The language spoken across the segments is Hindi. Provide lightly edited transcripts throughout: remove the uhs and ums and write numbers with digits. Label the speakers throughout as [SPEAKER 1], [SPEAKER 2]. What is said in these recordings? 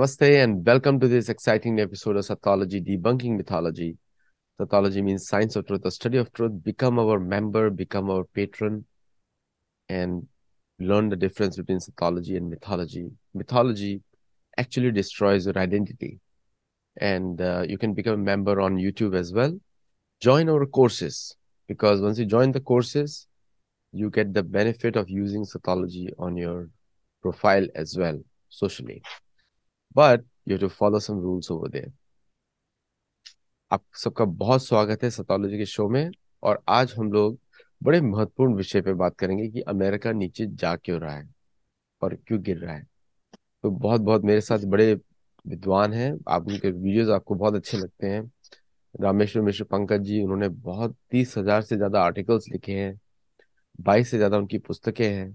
[SPEAKER 1] Namaste and welcome to this exciting episode of Sathology Debunking Mythology. Sathology means science of truth, the study of truth. Become our member, become our patron, and learn the difference between Sathology and mythology. Mythology actually destroys your identity, and you can become a member on YouTube as well. Join our courses because once you join the courses, you get the benefit of using Sathology on your profile as well, socially. But you have to follow some rules over there. आप सबका बहुत स्वागत है सतोलॉजी के शो में। और आज हम लोग बड़े महत्वपूर्ण विषय पे बात करेंगे कि अमेरिका नीचे जा क्यों रहा है और क्यों गिर रहा है। तो बहुत बहुत मेरे साथ बड़े विद्वान हैं, आप उनके वीडियोस आपको बहुत अच्छे लगते हैं। रामेश्वर मिश्र पंकज जी, उन्होंने बहुत 30,000 से ज्यादा आर्टिकल्स लिखे हैं, 22 से ज्यादा उनकी पुस्तकें हैं।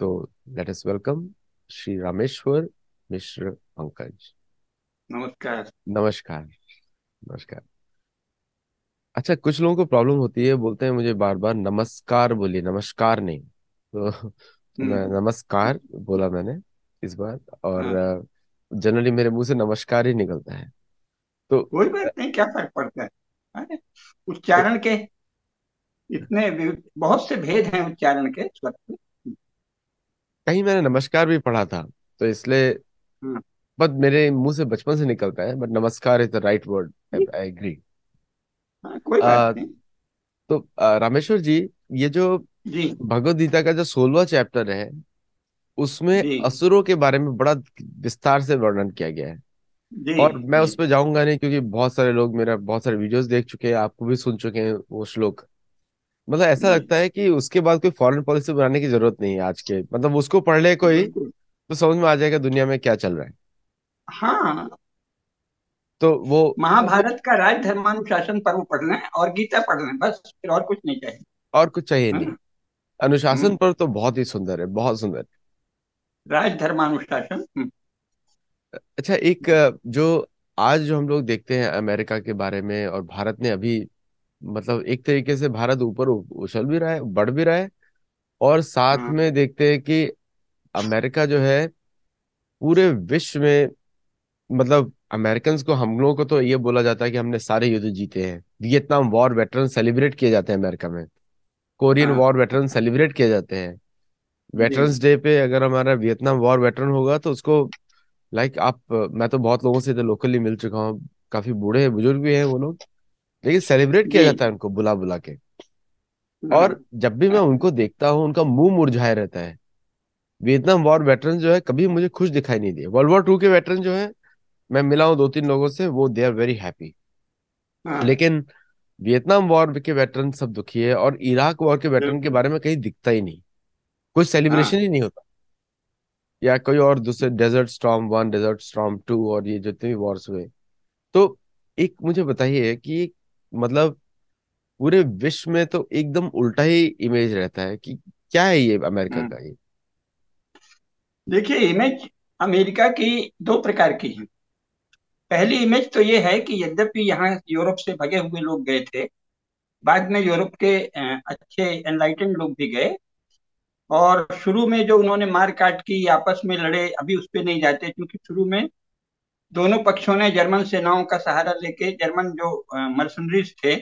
[SPEAKER 1] तो let us welcome Shri Rameshwar Mishra Pankaj.
[SPEAKER 2] नमस्कार।
[SPEAKER 1] नमस्कार। नमस्कार। अच्छा, कुछ लोगों को प्रॉब्लम होती है, बोलते हैं मुझे बार बार नमस्कार बोलिए, नमस्कार नहीं। तो मैं
[SPEAKER 2] हम्म।
[SPEAKER 1] नमस्कार बोला मैंने इस बार। और
[SPEAKER 2] हाँ,
[SPEAKER 1] जनरली मेरे मुंह से नमस्कार ही निकलता है। तो
[SPEAKER 2] कोई बात नहीं, क्या फर्क पड़ता है। अरे, उच्चारण के बहुत से भेद हैं उच्चारण के स्वर पे।
[SPEAKER 1] कहीं मैंने नमस्कार भी पढ़ा था, तो इसलिए
[SPEAKER 2] हाँ,
[SPEAKER 1] बट मेरे मुंह से बचपन से निकलता है। But namaskar is the right word,
[SPEAKER 2] जी,
[SPEAKER 1] आई एग्री।
[SPEAKER 2] हाँ, कोई बात नहीं।
[SPEAKER 1] तो रामेश्वर जी, ये जो
[SPEAKER 2] जी,
[SPEAKER 1] भगवत गीता का जो 16वां चैप्टर है, उसमें
[SPEAKER 2] जी,
[SPEAKER 1] असुरों के बारे में बड़ा विस्तार से वर्णन किया गया है।
[SPEAKER 2] जी,
[SPEAKER 1] और मैं
[SPEAKER 2] जी,
[SPEAKER 1] उस पर जाऊंगा नहीं, क्योंकि बहुत सारे लोग मेरा बहुत सारे वीडियोस देख चुके हैं, आपको भी सुन चुके हैं वो श्लोक। मतलब ऐसा
[SPEAKER 2] जी,
[SPEAKER 1] लगता है कि उसके बाद कोई फॉरेन पॉलिसी बनाने की जरूरत नहीं है आज के, मतलब उसको पढ़ ले कोई
[SPEAKER 2] बिल्कुल।
[SPEAKER 1] तो समझ में आ जाएगा दुनिया में क्या चल रहा है।
[SPEAKER 2] हाँ,
[SPEAKER 1] तो वो
[SPEAKER 2] महाभारत का राजधर्मानुशासन पर्व पढ़ना है और गीता पढ़ना है, बस फिर और कुछ नहीं चाहिए।
[SPEAKER 1] और कुछ चाहिए
[SPEAKER 2] है
[SPEAKER 1] नहीं।
[SPEAKER 2] ना।
[SPEAKER 1] अनुशासन
[SPEAKER 2] हम्म।
[SPEAKER 1] पर तो बहुत ही सुंदर है, बहुत सुंदर।
[SPEAKER 2] राजधर्मानुशासन।
[SPEAKER 1] अच्छा, एक जो आज जो हम लोग देखते हैं अमेरिका के बारे में, और भारत ने अभी मतलब एक तरीके से भारत ऊपर उछल भी रहा है, बढ़ भी रहा है। और साथ
[SPEAKER 2] हाँ,
[SPEAKER 1] में देखते हैं कि अमेरिका जो है पूरे विश्व में, मतलब अमेरिकन को, हम लोगों को तो ये बोला जाता है कि हमने सारे युद्ध जीते हैं। वियतनाम वॉर वेटरन सेलिब्रेट किए जाते हैं अमेरिका में, कोरियन
[SPEAKER 2] हाँ,
[SPEAKER 1] वॉर वेटरन सेलिब्रेट किए जाते हैं।
[SPEAKER 2] जी,
[SPEAKER 1] वेटरन्स डे पे अगर हमारा वियतनाम वॉर वेटरन होगा तो उसको लाइक आप, मैं तो बहुत लोगों से इधर लोकली मिल चुका हूँ, काफी बूढ़े हैं, बुजुर्ग भी हैं वो लोग, लेकिन सेलिब्रेट किया
[SPEAKER 2] जी,
[SPEAKER 1] जाता है उनको बुला बुला के।
[SPEAKER 2] हाँ,
[SPEAKER 1] और जब भी मैं उनको देखता हूँ उनका मुंह मुरझाए रहता है। वियतनाम वॉर वेटरन जो है कभी मुझे खुश दिखाई नहीं दिए। वर्ल्ड वॉर 2 के वेटरन जो है, मैं मिला हूँ 2-3 लोगों से, वो दे आर वेरी हैप्पी।
[SPEAKER 2] हाँ,
[SPEAKER 1] लेकिन वियतनाम वॉर के वेटरन सब दुखी है, और इराक वॉर के वेटरन के
[SPEAKER 2] बिल्कुल।
[SPEAKER 1] बारे में कहीं दिखता ही नहीं, कोई सेलिब्रेशन
[SPEAKER 2] हाँ,
[SPEAKER 1] ही नहीं होता। या कोई और दूसरे डेजर्ट स्टॉर्म 1, डेजर्ट स्टॉर्म 2 और ये जितने भी वॉर्स हुए। तो एक मुझे बताइए कि मतलब पूरे विश्व में तो एकदम उल्टा ही इमेज रहता है कि क्या है ये अमेरिका
[SPEAKER 2] हाँ।
[SPEAKER 1] का ये।
[SPEAKER 2] देखिए, इमेज अमेरिका की दो प्रकार की है। पहली इमेज तो ये है कि यद्यपि यहाँ यूरोप से भगे हुए लोग गए थे, बाद में यूरोप के अच्छे एनलाइटेंड लोग भी गए, और शुरू में जो उन्होंने मार काट की, आपस में लड़े, अभी उस पे नहीं जाते, क्योंकि शुरू में दोनों पक्षों ने जर्मन सेनाओं का सहारा लेके, जर्मन जो मर्सनरीज थे,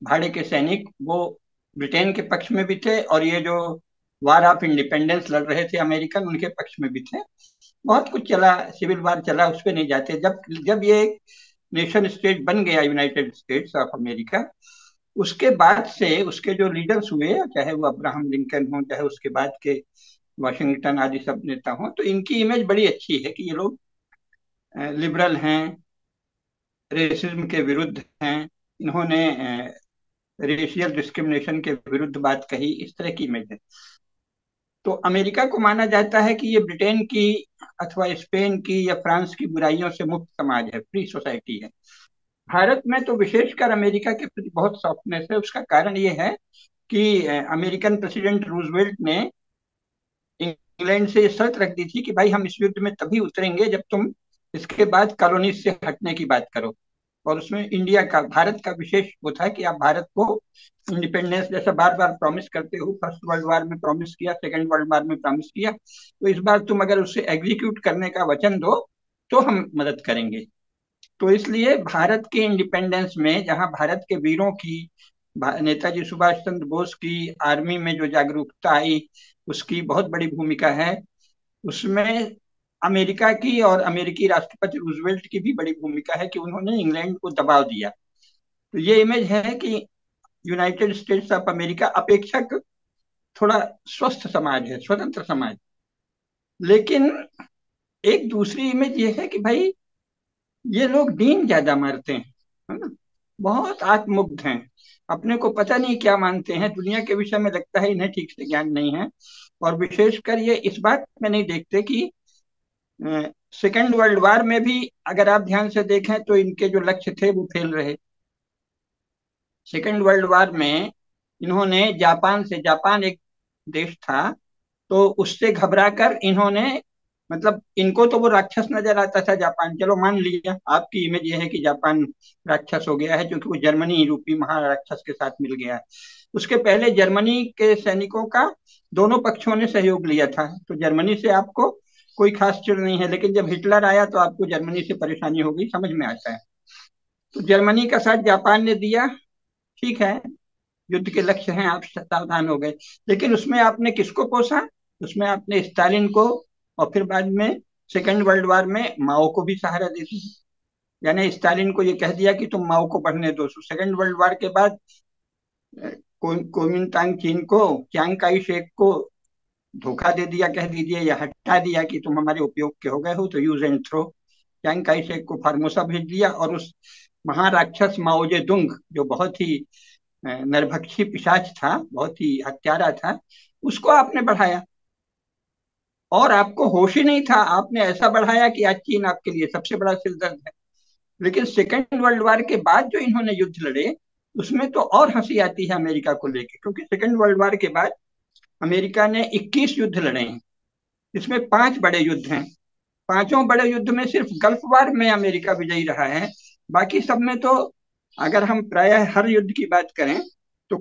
[SPEAKER 2] भाड़े के सैनिक, वो ब्रिटेन के पक्ष में भी थे, और ये जो वार ऑफ इंडिपेंडेंस लड़ रहे थे अमेरिकन, उनके पक्ष में भी थे। बहुत कुछ चला, सिविल वार चला, उस पर नहीं जाते। जब जब ये नेशन स्टेट बन गया, यूनाइटेड स्टेट्स ऑफ अमेरिका, उसके बाद से उसके जो लीडर्स हुए, चाहे वो अब्राहम लिंकन हो, चाहे उसके बाद के वाशिंगटन आदि सब नेता हों, तो इनकी इमेज बड़ी अच्छी है कि ये लोग लिबरल हैं, रेसिज्म के विरुद्ध हैं, इन्होंने रेशियल डिस्क्रिमिनेशन के विरुद्ध बात कही, इस तरह की इमेज है। तो अमेरिका को माना जाता है कि ये ब्रिटेन की अथवा स्पेन की या फ्रांस की बुराइयों से मुक्त समाज है, फ्री सोसाइटी है। भारत में तो विशेषकर अमेरिका के प्रति बहुत सॉफ्टनेस है। उसका कारण ये है कि अमेरिकन प्रेसिडेंट रूजवेल्ट ने इंग्लैंड से ये शर्त रख दी थी कि भाई, हम इस युद्ध में तभी उतरेंगे जब तुम इसके बाद कॉलोनीज से हटने की बात करो। और उसमें इंडिया का, भारत का विशेष वो था कि आप भारत को इंडिपेंडेंस जैसा बार बार प्रॉमिस करते हो, फर्स्ट वर्ल्ड वार में प्रॉमिस किया, सेकेंड वर्ल्ड वार में प्रॉमिस किया, तो इस बार तुम अगर उससे एग्जीक्यूट करने का वचन दो, तो हम मदद करेंगे। तो इसलिए भारत के इंडिपेंडेंस में, जहां भारत के वीरों की, नेताजी सुभाष चंद्र बोस की आर्मी में जो जागरूकता आई, उसकी बहुत बड़ी भूमिका है। उसमें अमेरिका की और अमेरिकी राष्ट्रपति रूजवेल्ट की भी बड़ी भूमिका है कि उन्होंने इंग्लैंड को दबाव दिया। तो ये इमेज है कि यूनाइटेड स्टेट्स ऑफ अमेरिका अपेक्षक थोड़ा स्वस्थ समाज है, स्वतंत्र समाज। लेकिन एक दूसरी इमेज ये है कि भाई ये लोग डीन ज्यादा मारते हैं, है ना, बहुत आत्ममुग्ध हैं, अपने को पता नहीं क्या मानते हैं, दुनिया के विषय में लगता है इन्हें ठीक से ज्ञान नहीं है। और विशेषकर ये इस बात में नहीं देखते कि सेकेंड वर्ल्ड वार में भी अगर आप ध्यान से देखें तो इनके जो लक्ष्य थे वो फेल रहे। सेकेंड वर्ल्ड वार में इन्होंने जापान से, जापान एक देश था, तो उससे घबरा कर इन्होंने, मतलब इनको तो वो राक्षस नजर आता था जापान, चलो मान लिया, आपकी इमेज ये है कि जापान राक्षस हो गया है क्योंकि वो जर्मनी रूपी महाराक्षस के साथ मिल गया है। उसके पहले जर्मनी के सैनिकों का दोनों पक्षों ने सहयोग लिया था, तो जर्मनी से आपको कोई खास चिड़ नहीं है। लेकिन जब हिटलर आया तो आपको जर्मनी से परेशानी हो गई, समझ में आता है। तो जर्मनी का साथ जापान ने दिया, ठीक है, युद्ध के लक्ष्य हैं, आप सावधान हो गए। लेकिन उसमें आपने किसको पोसा? उसमें आपने स्टालिन को, और फिर बाद में सेकेंड वर्ल्ड वार में माओ को भी सहारा दे दिया। यानी स्टालिन को ये कह दिया कि तुम माओ को बढ़ने दो। सेकेंड वर्ल्ड वार के बाद कोमिंतांग चीन को, chiang काई शेक को धोखा दे दिया, कह दीजिए, या हटा दिया कि तुम हमारे उपयोग के हो गए हो, तो use and throw. chiang Kai Shek को फार्मोसा भेज दिया, और उस महाराक्षस माओजे दुंग, जो बहुत ही नरभक्षी पिशाच था, बहुत ही हत्यारा था, उसको आपने बढ़ाया। और आपको होश ही नहीं था, आपने ऐसा बढ़ाया कि आज चीन आपके लिए सबसे बड़ा सिरदर्द है। लेकिन सेकेंड वर्ल्ड वार के बाद जो इन्होंने युद्ध लड़े, उसमें तो और हंसी आती है अमेरिका को लेकर, क्योंकि सेकेंड वर्ल्ड वार के बाद अमेरिका ने 21 युद्ध लड़े हैं। इसमें 5 बड़े युद्ध हैं। पांचों बड़े युद्ध में सिर्फ गल्फ वार में अमेरिका विजयी रहा है। बाकी सब में तो, अगर हम प्रायः हर युद्ध की बात करें, तो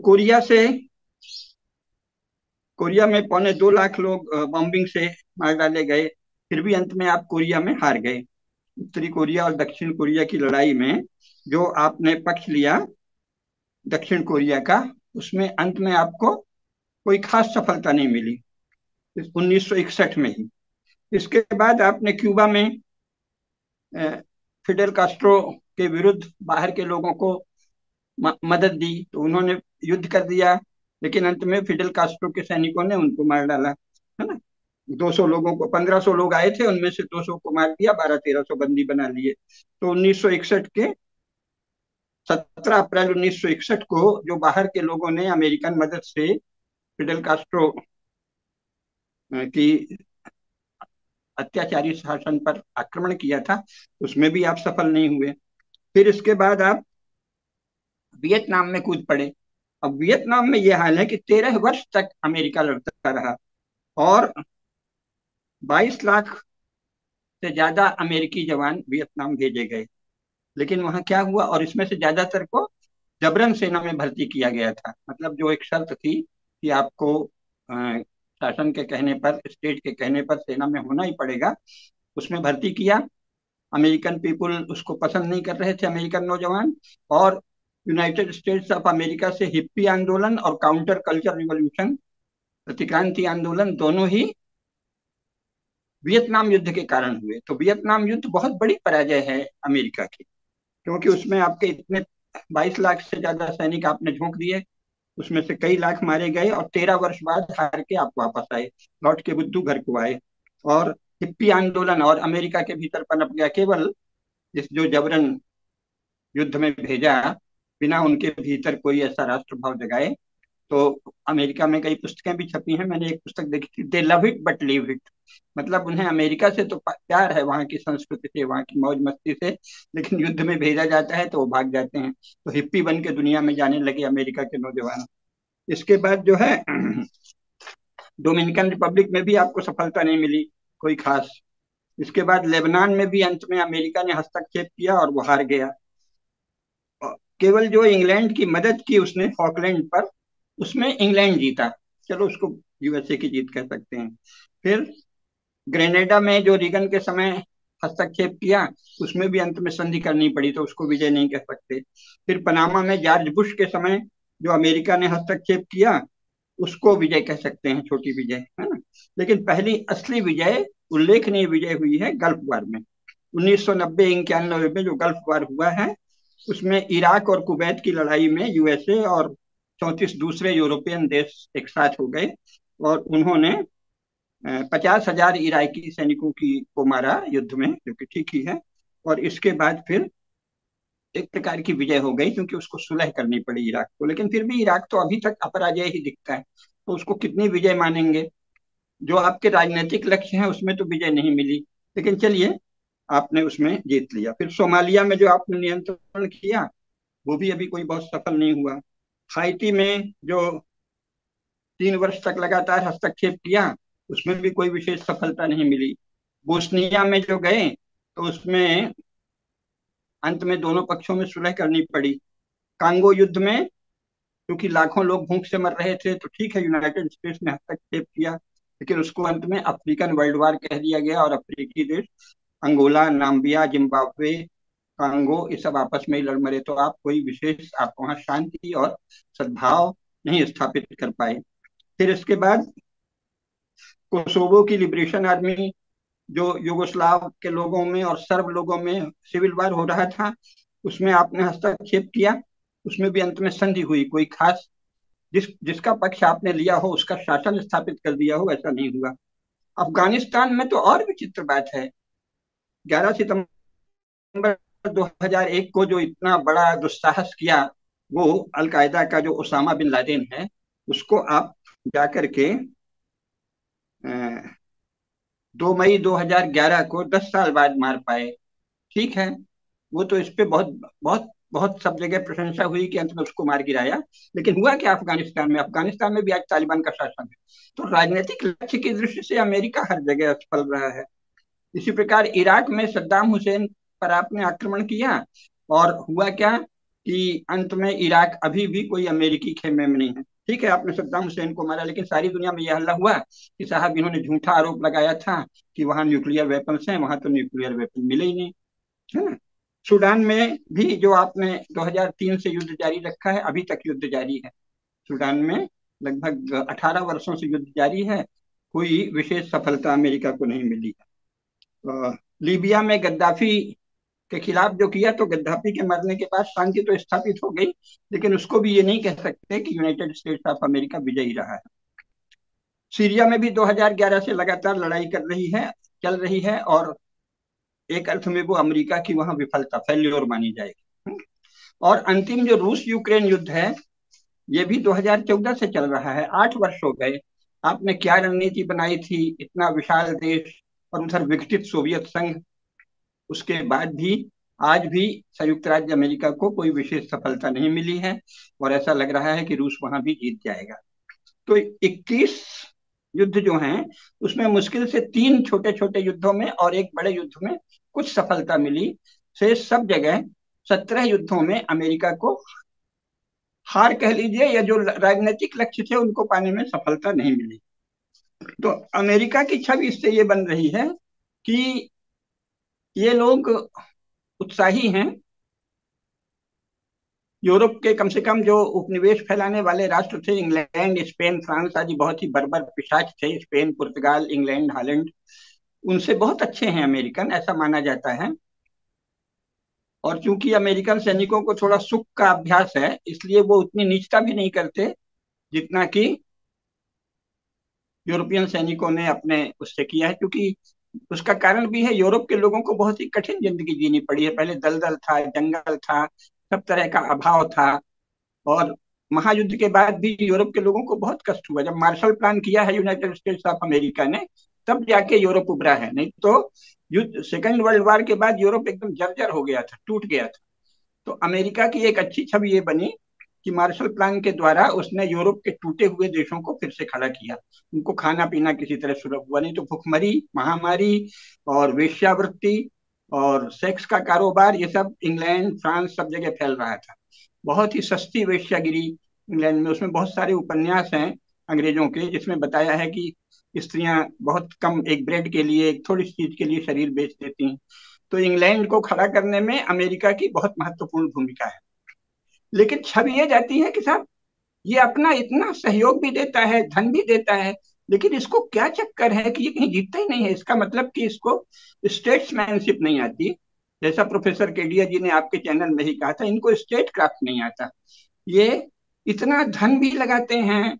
[SPEAKER 2] कोरिया में 2.25 लाख लोग बॉम्बिंग से मार डाले गए, फिर भी अंत में आप कोरिया में हार गए। उत्तरी कोरिया और दक्षिण कोरिया की लड़ाई में जो आपने पक्ष लिया दक्षिण कोरिया का, उसमें अंत में आपको कोई खास सफलता नहीं मिली, 1961 में ही। इसके बाद आपने क्यूबा में फिडेल कास्ट्रो के विरुद्ध बाहर के लोगों को मदद दी, तो उन्होंने युद्ध कर दिया, लेकिन अंत में फिडेल कास्ट्रो के सैनिकों ने उनको मार डाला, है ना। 200 लोगों को, 1500 लोग आए थे, उनमें से 200 को मार दिया, 1200-1300 बंदी बना लिए। तो 1961 के 17 अप्रैल 1961 को जो बाहर के लोगों ने अमेरिकन मदद से फिडेल कास्ट्रो की अत्याचारी शासन पर आक्रमण किया था, उसमें भी आप सफल नहीं हुए। फिर इसके बाद आप वियतनाम में कूद पड़े। अब वियतनाम में यह हाल है कि 13 वर्ष तक अमेरिका लड़ता रहा, और 22 लाख से ज्यादा अमेरिकी जवान वियतनाम भेजे गए। लेकिन वहां क्या हुआ, और इसमें से ज्यादातर को जबरन सेना में भर्ती किया गया था। मतलब जो एक शर्त थी कि आपको शासन के कहने पर, स्टेट के कहने पर सेना में होना ही पड़ेगा, उसमें भर्ती किया। अमेरिकन पीपुल उसको पसंद नहीं कर रहे थे, अमेरिकन नौजवान। और यूनाइटेड स्टेट्स ऑफ अमेरिका से हिप्पी आंदोलन और काउंटर कल्चर रिवॉल्यूशन, प्रतिक्रांति आंदोलन, दोनों ही वियतनाम युद्ध के कारण हुए। तो वियतनाम युद्ध बहुत बड़ी पराजय है अमेरिका की, क्योंकि उसमें आपके इतने 22 लाख से ज्यादा सैनिक आपने झोंक दिए, उसमें से कई लाख मारे गए, और 13 वर्ष बाद हार के आप वापस आए, लौट के बुद्धू घर को आए। और हिप्पी आंदोलन और अमेरिका के भीतर पनप गया, केवल इस जो जबरन युद्ध में भेजा, बिना उनके भीतर कोई ऐसा राष्ट्रभाव जगाए। तो अमेरिका में कई पुस्तकें भी छपी हैं, मैंने एक पुस्तक देखी थी, दे love it but leave it. मतलब उन्हें अमेरिका से तो प्यार है, वहाँ की संस्कृति से, वहाँ की मौज मस्ती से, लेकिन युद्ध में भेजा जाता है तो वो भाग जाते हैं। तो हिप्पी बन के दुनिया में जाने लगे अमेरिका के नौजवान। इसके बाद जो है डोमिनिकन रिपब्लिक में भी आपको सफलता नहीं मिली कोई खास। इसके बाद लेबनान में भी अंत में अमेरिका ने हस्तक्षेप किया और वो हार गया। केवल जो इंग्लैंड की मदद की उसने फॉकलैंड पर, उसमें इंग्लैंड जीता, चलो उसको यूएसए की जीत कह सकते हैं। फिर ग्रेनेडा में जो रीगन के समय हस्तक्षेप किया, उसमें भी अंत में संधि करनी पड़ी, तो उसको विजय नहीं कह सकते। फिर पनामा में जॉर्ज बुश के समय जो अमेरिका ने हस्तक्षेप किया, उसको विजय कह सकते हैं, छोटी विजय, है ना। लेकिन पहली असली विजय, उल्लेखनीय विजय हुई है गल्फ वार में। 1990-91 में जो गल्फ वार हुआ है, उसमें इराक और कुवैत की लड़ाई में यूएसए और 34 दूसरे यूरोपियन देश एक साथ हो गए, और उन्होंने 50,000 इराकी सैनिकों की को मारा युद्ध में, जो कि ठीक ही है। और इसके बाद फिर एक प्रकार की विजय हो गई, क्योंकि उसको सुलह करनी पड़ी इराक को। लेकिन फिर भी इराक तो अभी तक अपराजय ही दिखता है, तो उसको कितनी विजय मानेंगे। जो आपके राजनीतिक लक्ष्य हैं उसमें तो विजय नहीं मिली, लेकिन चलिए, आपने उसमें जीत लिया। फिर सोमालिया में जो आपने नियंत्रण किया, वो भी अभी कोई बहुत सफल नहीं हुआ। हाइती में जो 3 वर्ष तक लगातार हस्तक्षेप किया, उसमें भी कोई विशेष सफलता नहीं मिली। बोस्निया में जो गए, तो उसमें अंत में दोनों पक्षों में सुलह करनी पड़ी। कांगो युद्ध में क्योंकि लाखों लोग भूख से मर रहे थे, तो ठीक है, यूनाइटेड स्टेट्स ने हस्तक्षेप किया, लेकिन उसको अंत में अफ्रीकन वर्ल्ड वार कह दिया गया, और अफ्रीकी देश अंगोला, नाम्बिया, जिम्बाब्वे, कांगो, ये सब आपस में ही लड़ मरे। तो आप कोई विशेष, आप वहां शांति और सद्भाव नहीं स्थापित कर पाए। फिर इसके बाद कोसोवो की लिबरेशन आर्मी, जो युगोस्लाव के लोगों में और सर्ब लोगों में सिविल वार हो रहा था, उसमें आपने हस्तक्षेप किया। उसमें भी अंत में संधि हुई, कोई खास जिसका पक्ष आपने लिया हो उसका शासन स्थापित कर दिया हो, ऐसा नहीं हुआ। अफगानिस्तान में तो और विचित्र बात है। 11 सितंबर 2001 को जो इतना बड़ा दुस्साहस किया, वो अलकायदा का जो ओसामा बिन लादेन है, उसको आप जाकर के 2 मई 2011 को 10 साल बाद मार पाए। ठीक है, वो तो इस पे बहुत बहुत बहुत सब जगह प्रशंसा हुई कि अंत में उसको मार गिराया। लेकिन हुआ क्या अफगानिस्तान में? अफगानिस्तान में भी आज तालिबान का शासन है। तो राजनीतिक लक्ष्य की दृष्टि से अमेरिका हर जगह असफल रहा है। इसी प्रकार इराक में सद्दाम हुसैन पर आपने आक्रमण किया, और हुआ क्या कि अंत में इराक अभी भी कोई अमेरिकी खेमे में नहीं है। ठीक है, आपने सद्दाम हुसैन को मारा, लेकिन सारी दुनिया में यह हल्ला हुआ कि साहब इन्होंने झूठा आरोप लगाया था कि वहां न्यूक्लियर वेपन्स हैं, वहां तो न्यूक्लियर वेपन मिले ही नहीं, है ना। सूडान में भी जो आपने 2003 से युद्ध जारी रखा है, अभी तक युद्ध जारी है सूडान में। लगभग 18 वर्षों से युद्ध जारी है, कोई विशेष सफलता अमेरिका को नहीं मिली है। लीबिया में गद्दाफी के खिलाफ जो किया, तो गद्दाफी के मरने के बाद शांति तो स्थापित हो गई, लेकिन उसको भी ये नहीं कह सकते कि यूनाइटेड स्टेट्स ऑफ अमेरिका विजयी रहा है। सीरिया में भी 2011 से लगातार लड़ाई चल रही है, और एक अर्थ में वो अमेरिका की वहां विफलता, फेल्योर मानी जाएगी। और अंतिम जो रूस यूक्रेन युद्ध है, ये भी 2014 से चल रहा है, 8 वर्ष हो गए। आपने क्या रणनीति बनाई थी, इतना विशाल देश और उधर विघटित सोवियत संघ, उसके बाद भी आज भी संयुक्त राज्य अमेरिका को कोई विशेष सफलता नहीं मिली है, और ऐसा लग रहा है कि रूस वहां भी जीत जाएगा। तो 21 युद्ध जो हैं, उसमें मुश्किल से 3 छोटे छोटे युद्धों में और एक बड़े युद्ध में कुछ सफलता मिली, से सब जगह 17 युद्धों में अमेरिका को हार कह लीजिए, या जो राजनीतिक लक्ष्य थे उनको पाने में सफलता नहीं मिली। तो अमेरिका की छवि इससे ये बन रही है कि ये लोग उत्साही हैं। यूरोप के कम से कम जो उपनिवेश फैलाने वाले राष्ट्र थे, इंग्लैंड, स्पेन, फ्रांस आदि, बहुत ही बर्बर पिशाच थे। स्पेन, पुर्तगाल, इंग्लैंड, हॉलैंड, उनसे बहुत अच्छे हैं अमेरिकन, ऐसा माना जाता है। और चूंकि अमेरिकन सैनिकों को थोड़ा सुख का अभ्यास है, इसलिए वो उतनी नीचता भी नहीं करते जितना कि यूरोपियन सैनिकों ने अपने उससे किया है। क्योंकि उसका कारण भी है, यूरोप के लोगों को बहुत ही कठिन जिंदगी जीनी पड़ी है। पहले दलदल था, जंगल था, सब तरह का अभाव था, और महायुद्ध के बाद भी यूरोप के लोगों को बहुत कष्ट हुआ। जब मार्शल प्लान किया है यूनाइटेड स्टेट्स ऑफ अमेरिका ने, तब जाके यूरोप उभरा है, नहीं तो युद्ध, सेकेंड वर्ल्ड वार के बाद यूरोप एकदम जर्जर हो गया था, टूट गया था। तो अमेरिका की एक अच्छी छवि ये बनी कि मार्शल प्लान के द्वारा उसने यूरोप के टूटे हुए देशों को फिर से खड़ा किया। उनको खाना पीना किसी तरह सुलभ हुआ, नहीं तो भुखमरी, महामारी और वेश्यावृत्ति और सेक्स का कारोबार, ये सब इंग्लैंड, फ्रांस, सब जगह फैल रहा था। बहुत ही सस्ती वेश्यागिरी इंग्लैंड में, उसमें बहुत सारे उपन्यास हैं अंग्रेजों के, जिसमें बताया है कि स्त्रियां बहुत कम, एक ब्रेड के लिए, एक थोड़ी सी चीज के लिए शरीर बेच देती हैं। तो इंग्लैंड को खड़ा करने में अमेरिका की बहुत महत्वपूर्ण भूमिका है। लेकिन छवि ये जाती है कि साहब ये अपना इतना सहयोग भी देता है, धन भी देता है, लेकिन इसको क्या चक्कर है कि ये कहीं जीतता ही नहीं है। इसका मतलब कि इसको स्टेट्समैनशिप नहीं आती। जैसा प्रोफेसर केडिया जी ने आपके चैनल में ही कहा था, इनको स्टेट क्राफ्ट नहीं आता। ये इतना धन भी लगाते हैं,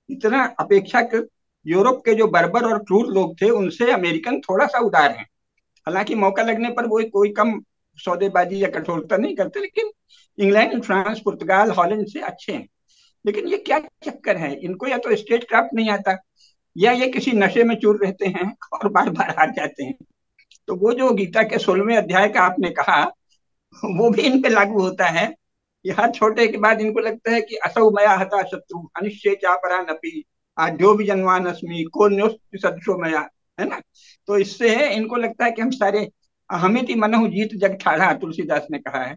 [SPEAKER 2] इतना अपेक्षाकृत यूरोप के जो बर्बर और क्रूर लोग थे उनसे अमेरिकन थोड़ा सा उदार हैं। हालांकि मौका लगने पर वो कोई कम सौदेबाजी या कठोरता नहीं करते, लेकिन इंग्लैंड, फ्रांस, पुर्तगाल, हॉलैंड से अच्छे हैं। लेकिन ये क्या चक्कर है, इनको या तो स्टेट क्राफ्ट नहीं आता, या ये किसी नशे में चूर रहते हैं और बार बार हार जाते हैं। तो वो जो गीता के 16वें अध्याय का आपने कहा, वो भी इन पे लागू होता है कि हर छोटे के बाद इनको लगता है कि असौ मया हता शत्रु अनिश्चय चापरा नपी आद्यो भी जन्वान अस्मि को न्योस्त सदसो मया, है ना। तो इससे इनको लगता है कि हम सारे अहमिति मनहु जीत जग ठाढ़ा, तुलसीदास ने कहा है।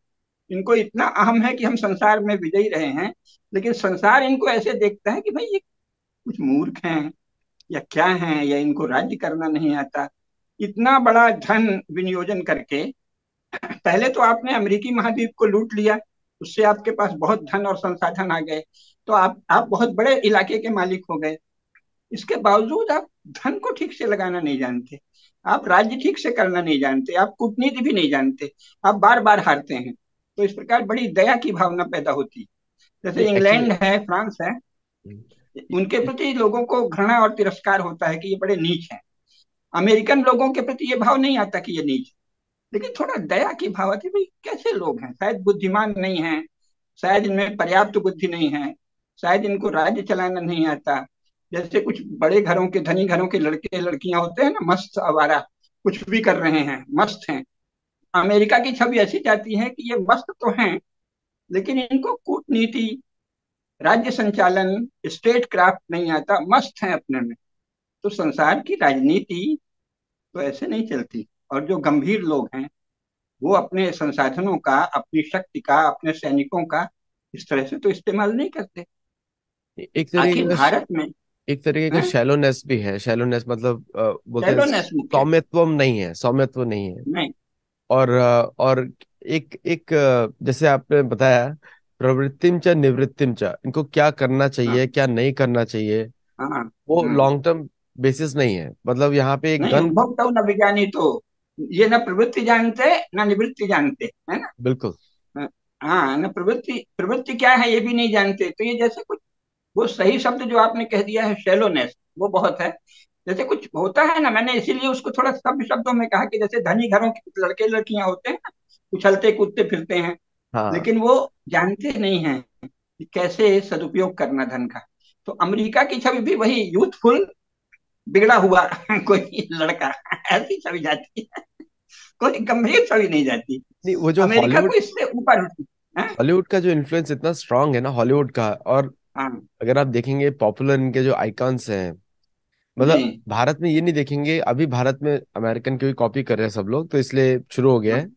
[SPEAKER 2] इनको इतना अहम है कि हम संसार में विजयी रहे हैं। लेकिन संसार इनको ऐसे देखता है कि भाई ये कुछ मूर्ख हैं या क्या हैं, या इनको राज्य करना नहीं आता। इतना बड़ा धन विनियोजन करके पहले तो आपने अमेरिकी महाद्वीप को लूट लिया, उससे आपके पास बहुत धन और संसाधन आ गए, तो आप बहुत बड़े इलाके के मालिक हो गए। इसके बावजूद आप धन को ठीक से लगाना नहीं जानते, आप राज्य ठीक से करना नहीं जानते, आप कूटनीति भी नहीं जानते, आप बार बार हारते हैं। तो इस प्रकार बड़ी दया की भावना पैदा होती है। जैसे
[SPEAKER 1] एक्चुअली,
[SPEAKER 2] इंग्लैंड है, फ्रांस है, उनके प्रति लोगों को घृणा और तिरस्कार होता है कि ये बड़े नीच हैं। अमेरिकन लोगों के प्रति ये भाव नहीं आता कि ये नीच, लेकिन थोड़ा दया की भाव आती है, भाई कैसे लोग हैं, शायद बुद्धिमान नहीं हैं, शायद इनमें पर्याप्त बुद्धि नहीं है, शायद इनको राज्य चलाना नहीं आता। जैसे कुछ बड़े घरों के, धनी घरों के लड़के लड़कियां होते हैं ना, मस्त आवारा, कुछ भी कर रहे हैं, मस्त हैं। अमेरिका की छवि ऐसी जाती है कि ये मस्त तो हैं, लेकिन इनको कूटनीति, राज्य संचालन, स्टेट क्राफ्ट नहीं आता, मस्त है अपने में। तो संसार की राजनीति तो ऐसे नहीं चलती। और जो गंभीर लोग हैं वो अपने संसाधनों का, अपनी शक्ति का, अपने सैनिकों का इस तरह से तो इस्तेमाल नहीं करते।
[SPEAKER 1] एक तरीके
[SPEAKER 2] आखिर
[SPEAKER 1] का
[SPEAKER 2] भारत में
[SPEAKER 1] एक तरीके का
[SPEAKER 2] है
[SPEAKER 1] शैलोनेस भी है। शैलोनेस मतलब बोलते हैं
[SPEAKER 2] शैलोनेस मुख्य है।
[SPEAKER 1] सौम्यत्वम नहीं है, सौम्यत्व नहीं है।
[SPEAKER 2] नहीं।
[SPEAKER 1] और एक एक जैसे आपने बताया, प्रवृत्तिम च निवृत्तिम च, इनको क्या करना चाहिए,
[SPEAKER 2] हाँ
[SPEAKER 1] क्या नहीं करना चाहिए,
[SPEAKER 2] हाँ।
[SPEAKER 1] वो लॉन्ग टर्म बेसिस नहीं है। मतलब यहाँ पे एक
[SPEAKER 2] नहीं,
[SPEAKER 1] गन।
[SPEAKER 2] उद्भव तो न विज्ञानी तो, ये न प्रवृत्ति जानते न निवृत्ति जानते, है ना।
[SPEAKER 1] बिल्कुल।
[SPEAKER 2] हाँ, न प्रवृत्ति, प्रवृत्ति क्या है ये भी नहीं जानते। तो ये जैसे कुछ, वो सही शब्द जो आपने कह दिया है शैलोनेस, वो बहुत है। जैसे कुछ होता है ना, मैंने इसीलिए उसको थोड़ा सभ्य शब्दों में कहा कि जैसे धनी घरों के कुछ लड़के लड़कियां होते हैं ना, उछलते कूदते फिरते हैं,
[SPEAKER 1] हाँ।
[SPEAKER 2] लेकिन वो जानते नहीं हैं कि कैसे सदुपयोग करना धन का। तो अमेरिका की छवि भी वही यूथफुल बिगड़ा हुआ कोई लड़का, ऐसी छवि जाती है, कोई गंभीर छवि नहीं जाती।
[SPEAKER 1] नहीं, वो जो
[SPEAKER 2] अमेरिका को
[SPEAKER 1] हॉलीवुड
[SPEAKER 2] इससे ऊपर उठी है।
[SPEAKER 1] हॉलीवुड का जो इन्फ्लुएंस इतना स्ट्रांग है ना, हॉलीवुड का। और
[SPEAKER 2] हाँ
[SPEAKER 1] अगर आप देखेंगे पॉपुलर इनके जो आइकॉन्स हैं,
[SPEAKER 2] जी।
[SPEAKER 1] मतलब भारत में ये नहीं देखेंगे। अभी भारत में अमेरिकन की भी कॉपी कर रहे हैं सब लोग, तो इसलिए शुरू हो गया है।
[SPEAKER 2] हम्म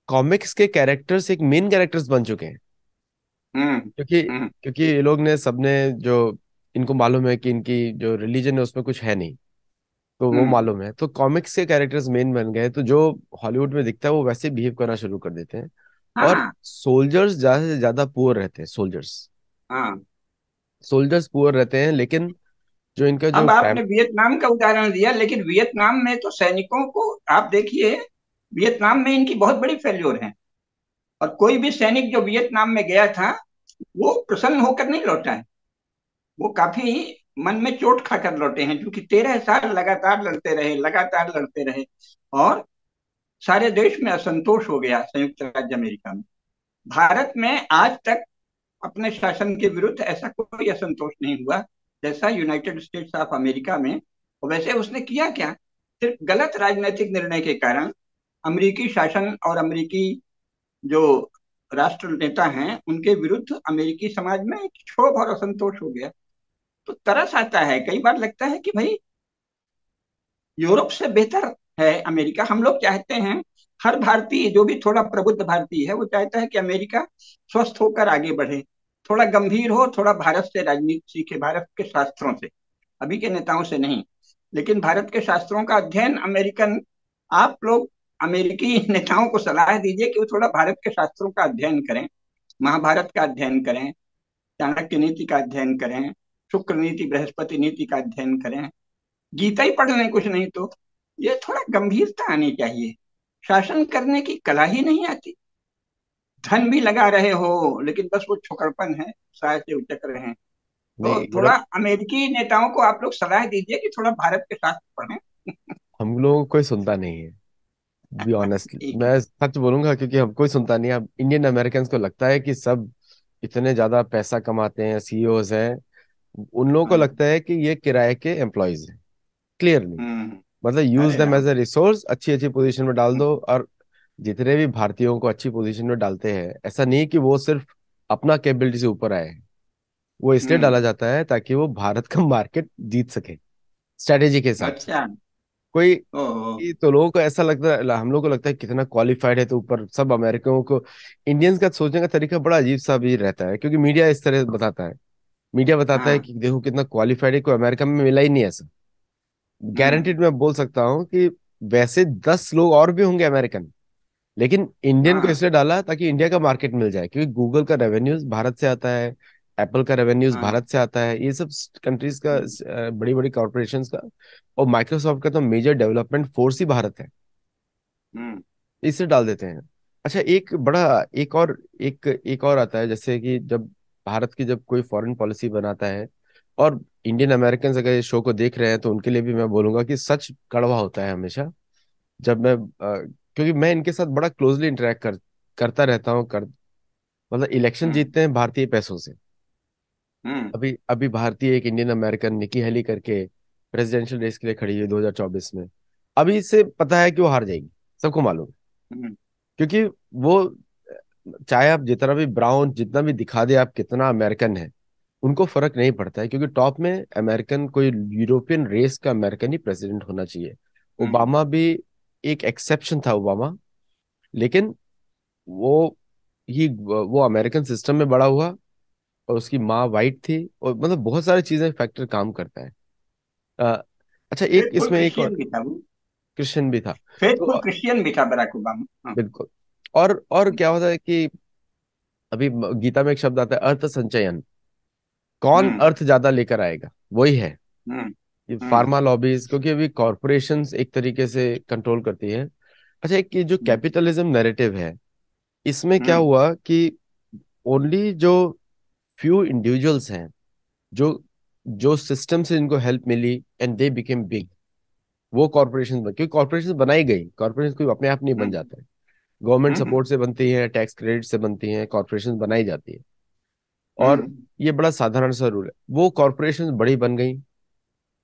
[SPEAKER 1] कॉमिक्स के कैरेक्टर्स एक मेन कैरेक्टर्स बन चुके हैं,
[SPEAKER 2] हम्म
[SPEAKER 1] क्योंकि
[SPEAKER 2] हम्म
[SPEAKER 1] क्योंकि ये लोग ने सबने जो, इनको मालूम है कि इनकी जो रिलीजन है उसमें कुछ है नहीं, तो वो
[SPEAKER 2] हम्म।
[SPEAKER 1] मालूम है, तो कॉमिक्स के कैरेक्टर्स मेन बन गए। तो जो हॉलीवुड में दिखता है वो वैसे बिहेव करना शुरू कर देते हैं। और
[SPEAKER 2] हाँ
[SPEAKER 1] सोल्जर्स ज्यादा से ज्यादा पुअर रहते हैं। सोल्जर्स
[SPEAKER 2] हाँ।
[SPEAKER 1] सोल्जर्स पुअर रहते हैं, लेकिन जो इनका जो
[SPEAKER 2] अब आपने वियतनाम का उदाहरण दिया, लेकिन वियतनाम में तो सैनिकों को आप देखिए, वियतनाम में इनकी बहुत बड़ी फेल्योर है। और कोई भी सैनिक जो वियतनाम में गया था वो प्रसन्न होकर नहीं लौटा है, वो काफी मन में चोट खाकर लौटे हैं, क्योंकि 13 साल लगातार लड़ते रहे, लगातार लड़ते रहे। और सारे देश में असंतोष हो गया, संयुक्त राज्य अमेरिका में। भारत में आज तक अपने शासन के विरुद्ध ऐसा कोई असंतोष नहीं हुआ जैसा यूनाइटेड स्टेट्स ऑफ अमेरिका में। और वैसे उसने किया क्या, सिर्फ गलत राजनीतिक निर्णय के कारण अमेरिकी शासन और अमेरिकी जो राष्ट्र नेता हैं उनके विरुद्ध अमेरिकी समाज में एक क्षोभ और असंतोष हो गया। तो तरस आता है, कई बार लगता है कि भाई यूरोप से बेहतर है अमेरिका। हम लोग चाहते हैं, हर भारतीय जो भी थोड़ा प्रबुद्ध भारतीय है वो चाहता है कि अमेरिका स्वस्थ होकर आगे बढ़े, थोड़ा गंभीर हो, थोड़ा भारत से राजनीति सीखे, भारत के शास्त्रों से। अभी के नेताओं से नहीं। लेकिन भारत के शास्त्रों का अध्ययन अमेरिकन, आप लोग अमेरिकी नेताओं को सलाह दीजिए कि वो थोड़ा भारत के शास्त्रों का अध्ययन करें, महाभारत का अध्ययन करें, चाणक्य नीति का अध्ययन करें, शुक्र नीति बृहस्पति नीति का अध्ययन करें, गीता ही पढ़ लें कुछ नहीं तो। ये थोड़ा गंभीरता आनी चाहिए। शासन करने की कला ही नहीं आती, धन भी लगा रहे हो लेकिन बस वो छोकरपन है, साय से उचक रहे हैं। तो
[SPEAKER 1] नहीं
[SPEAKER 2] थोड़ा
[SPEAKER 1] मतलब
[SPEAKER 2] अमेरिकी नेताओं को आप लोग सलाह दीजिए कि थोड़ा भारत के शास्त्र पढ़ें।
[SPEAKER 1] हम लोगों को कोई सुनता नहीं है, बी ऑनेस्टली
[SPEAKER 2] ठीक है।
[SPEAKER 1] मैं सच बोलूंगा, क्योंकि हम कोई सुनता नहीं है। अब इंडियन अमेरिकन को लगता है कि सब इतने ज्यादा पैसा कमाते हैं, सीईओज हैं, उन लोगों को
[SPEAKER 2] हम्म
[SPEAKER 1] लगता है कि ये किराए के एम्प्लॉयज हैं। Clearly
[SPEAKER 2] hmm.
[SPEAKER 1] मतलब यूज
[SPEAKER 2] अरे
[SPEAKER 1] देम
[SPEAKER 2] राम।
[SPEAKER 1] एज ए रिसोर्स, अच्छी अच्छी पोजीशन में डाल
[SPEAKER 2] हम्म
[SPEAKER 1] दो। और जितने भी भारतीयों को अच्छी पोजीशन में डालते हैं, ऐसा नहीं कि वो सिर्फ अपना कैपेबिलिटी से ऊपर आए हैं, वो इसलिए
[SPEAKER 2] हम्म।
[SPEAKER 1] डाला जाता है ताकि वो भारत का मार्केट जीत सके, स्ट्रेटेजी के हिसाब से।
[SPEAKER 2] अच्छा।
[SPEAKER 1] कोई
[SPEAKER 2] ओहो।
[SPEAKER 1] तो लोगों को ऐसा लगता है, हम लोगों को लगता है कितना क्वालिफाइड है, तो ऊपर सब अमेरिकनों को। इंडियंस का सोचने का तरीका बड़ा अजीब सा भी रहता है, क्योंकि मीडिया इस तरह बताता है। मीडिया बताता है
[SPEAKER 2] हाँ।
[SPEAKER 1] कि देखो कितना क्वालिफाइड है, कोई अमेरिका में मिला ही नहीं ऐसा।
[SPEAKER 2] हम्म
[SPEAKER 1] गारंटीड मैं बोल सकता हूँ कि वैसे 10 लोग और भी होंगे अमेरिकन, लेकिन इंडियन को
[SPEAKER 2] हाँ
[SPEAKER 1] इसलिए डाला ताकि इंडिया का मार्केट मिल जाए, क्योंकि गूगल का रेवेन्यूज भारत से आता है, एप्पल का रेवेन्यूज
[SPEAKER 2] हाँ।
[SPEAKER 1] भारत से आता है, ये सब कंट्रीज का,
[SPEAKER 2] हम्म
[SPEAKER 1] बड़ी बड़ी कॉर्पोरेशंस का। और माइक्रोसॉफ्ट का तो मेजर डेवलपमेंट फोर्स ही भारत है,
[SPEAKER 2] हम्म
[SPEAKER 1] इससे डाल देते हैं। अच्छा, एक बड़ा, एक और आता है, जैसे कि जब भारत की जब कोई फॉरेन पॉलिसी बनाता है, और इंडियन अमेरिकन अगर इस शो को देख रहे हैं तो उनके लिए भी मैं बोलूंगा कि सच कड़वा होता है हमेशा। जब मैं क्योंकि मैं इनके साथ बड़ा क्लोजली इंटरेक्ट करता रहता हूँ, मतलब इलेक्शन
[SPEAKER 2] हम्म
[SPEAKER 1] जीतते हैं भारतीय पैसों से।
[SPEAKER 2] हम्म
[SPEAKER 1] अभी अभी भारतीय एक इंडियन अमेरिकन निकी हेली करके प्रेसिडेंशियल रेस के लिए खड़ी हुई 2024 में। अभी से पता है कि वो हार जाएगी, सबको मालूम है।
[SPEAKER 2] हम्म
[SPEAKER 1] क्योंकि वो, चाहे आप जितना भी ब्राउन, जितना भी दिखा दे आप कितना अमेरिकन है, उनको फर्क नहीं पड़ता है, क्योंकि टॉप में अमेरिकन, कोई यूरोपियन रेस का अमेरिकन ही प्रेसिडेंट होना चाहिए।
[SPEAKER 2] हम्म
[SPEAKER 1] ओबामा भी एक एक्सेप्शन था, ओबामा। लेकिन वो वो अमेरिकन सिस्टम में बड़ा हुआ, और उसकी माँ वाइट थी, और मतलब बहुत सारी चीजें फैक्टर काम करता है। अ, अच्छा, एक
[SPEAKER 2] फेथफुल
[SPEAKER 1] इसमें एक
[SPEAKER 2] क्रिश्चियन
[SPEAKER 1] और
[SPEAKER 2] भी था वो।
[SPEAKER 1] क्रिश्चियन भी था।
[SPEAKER 2] फेथफुल
[SPEAKER 1] तो
[SPEAKER 2] क्रिश्चियन भी था बराक ओबामा। हाँ।
[SPEAKER 1] बिल्कुल। और क्या होता है कि अभी गीता में एक शब्द आता है, अर्थ संचयन। कौन
[SPEAKER 2] हम्म
[SPEAKER 1] अर्थ ज्यादा लेकर आएगा, वही है।
[SPEAKER 2] हम्म
[SPEAKER 1] ये
[SPEAKER 2] हम्म
[SPEAKER 1] फार्मा लॉबीज, क्योंकि अभी कॉरपोरेशंस एक तरीके से कंट्रोल करती है। अच्छा, एक ये जो
[SPEAKER 2] हम्म
[SPEAKER 1] कैपिटलिज्म नैरेटिव है, इसमें क्या
[SPEAKER 2] हम्म
[SPEAKER 1] हुआ कि ओनली जो फ्यू इंडिविजुअल्स हैं, जो जो सिस्टम से इनको हेल्प मिली एंड दे बिकेम बिग, वो कॉर्पोरेशन बन, क्योंकि कॉर्पोरेशन बनाई गई, कॉर्पोरेशन कोई अपने आप नहीं बन
[SPEAKER 2] हम्म
[SPEAKER 1] जाता है। गवर्नमेंट
[SPEAKER 2] हम्म
[SPEAKER 1] सपोर्ट से बनती है, टैक्स क्रेडिट से बनती है, कॉर्पोरेशन बनाई जाती है। और
[SPEAKER 2] हम्म
[SPEAKER 1] ये बड़ा साधारण सा रूल है, वो कॉर्पोरेशन बड़ी बन गई।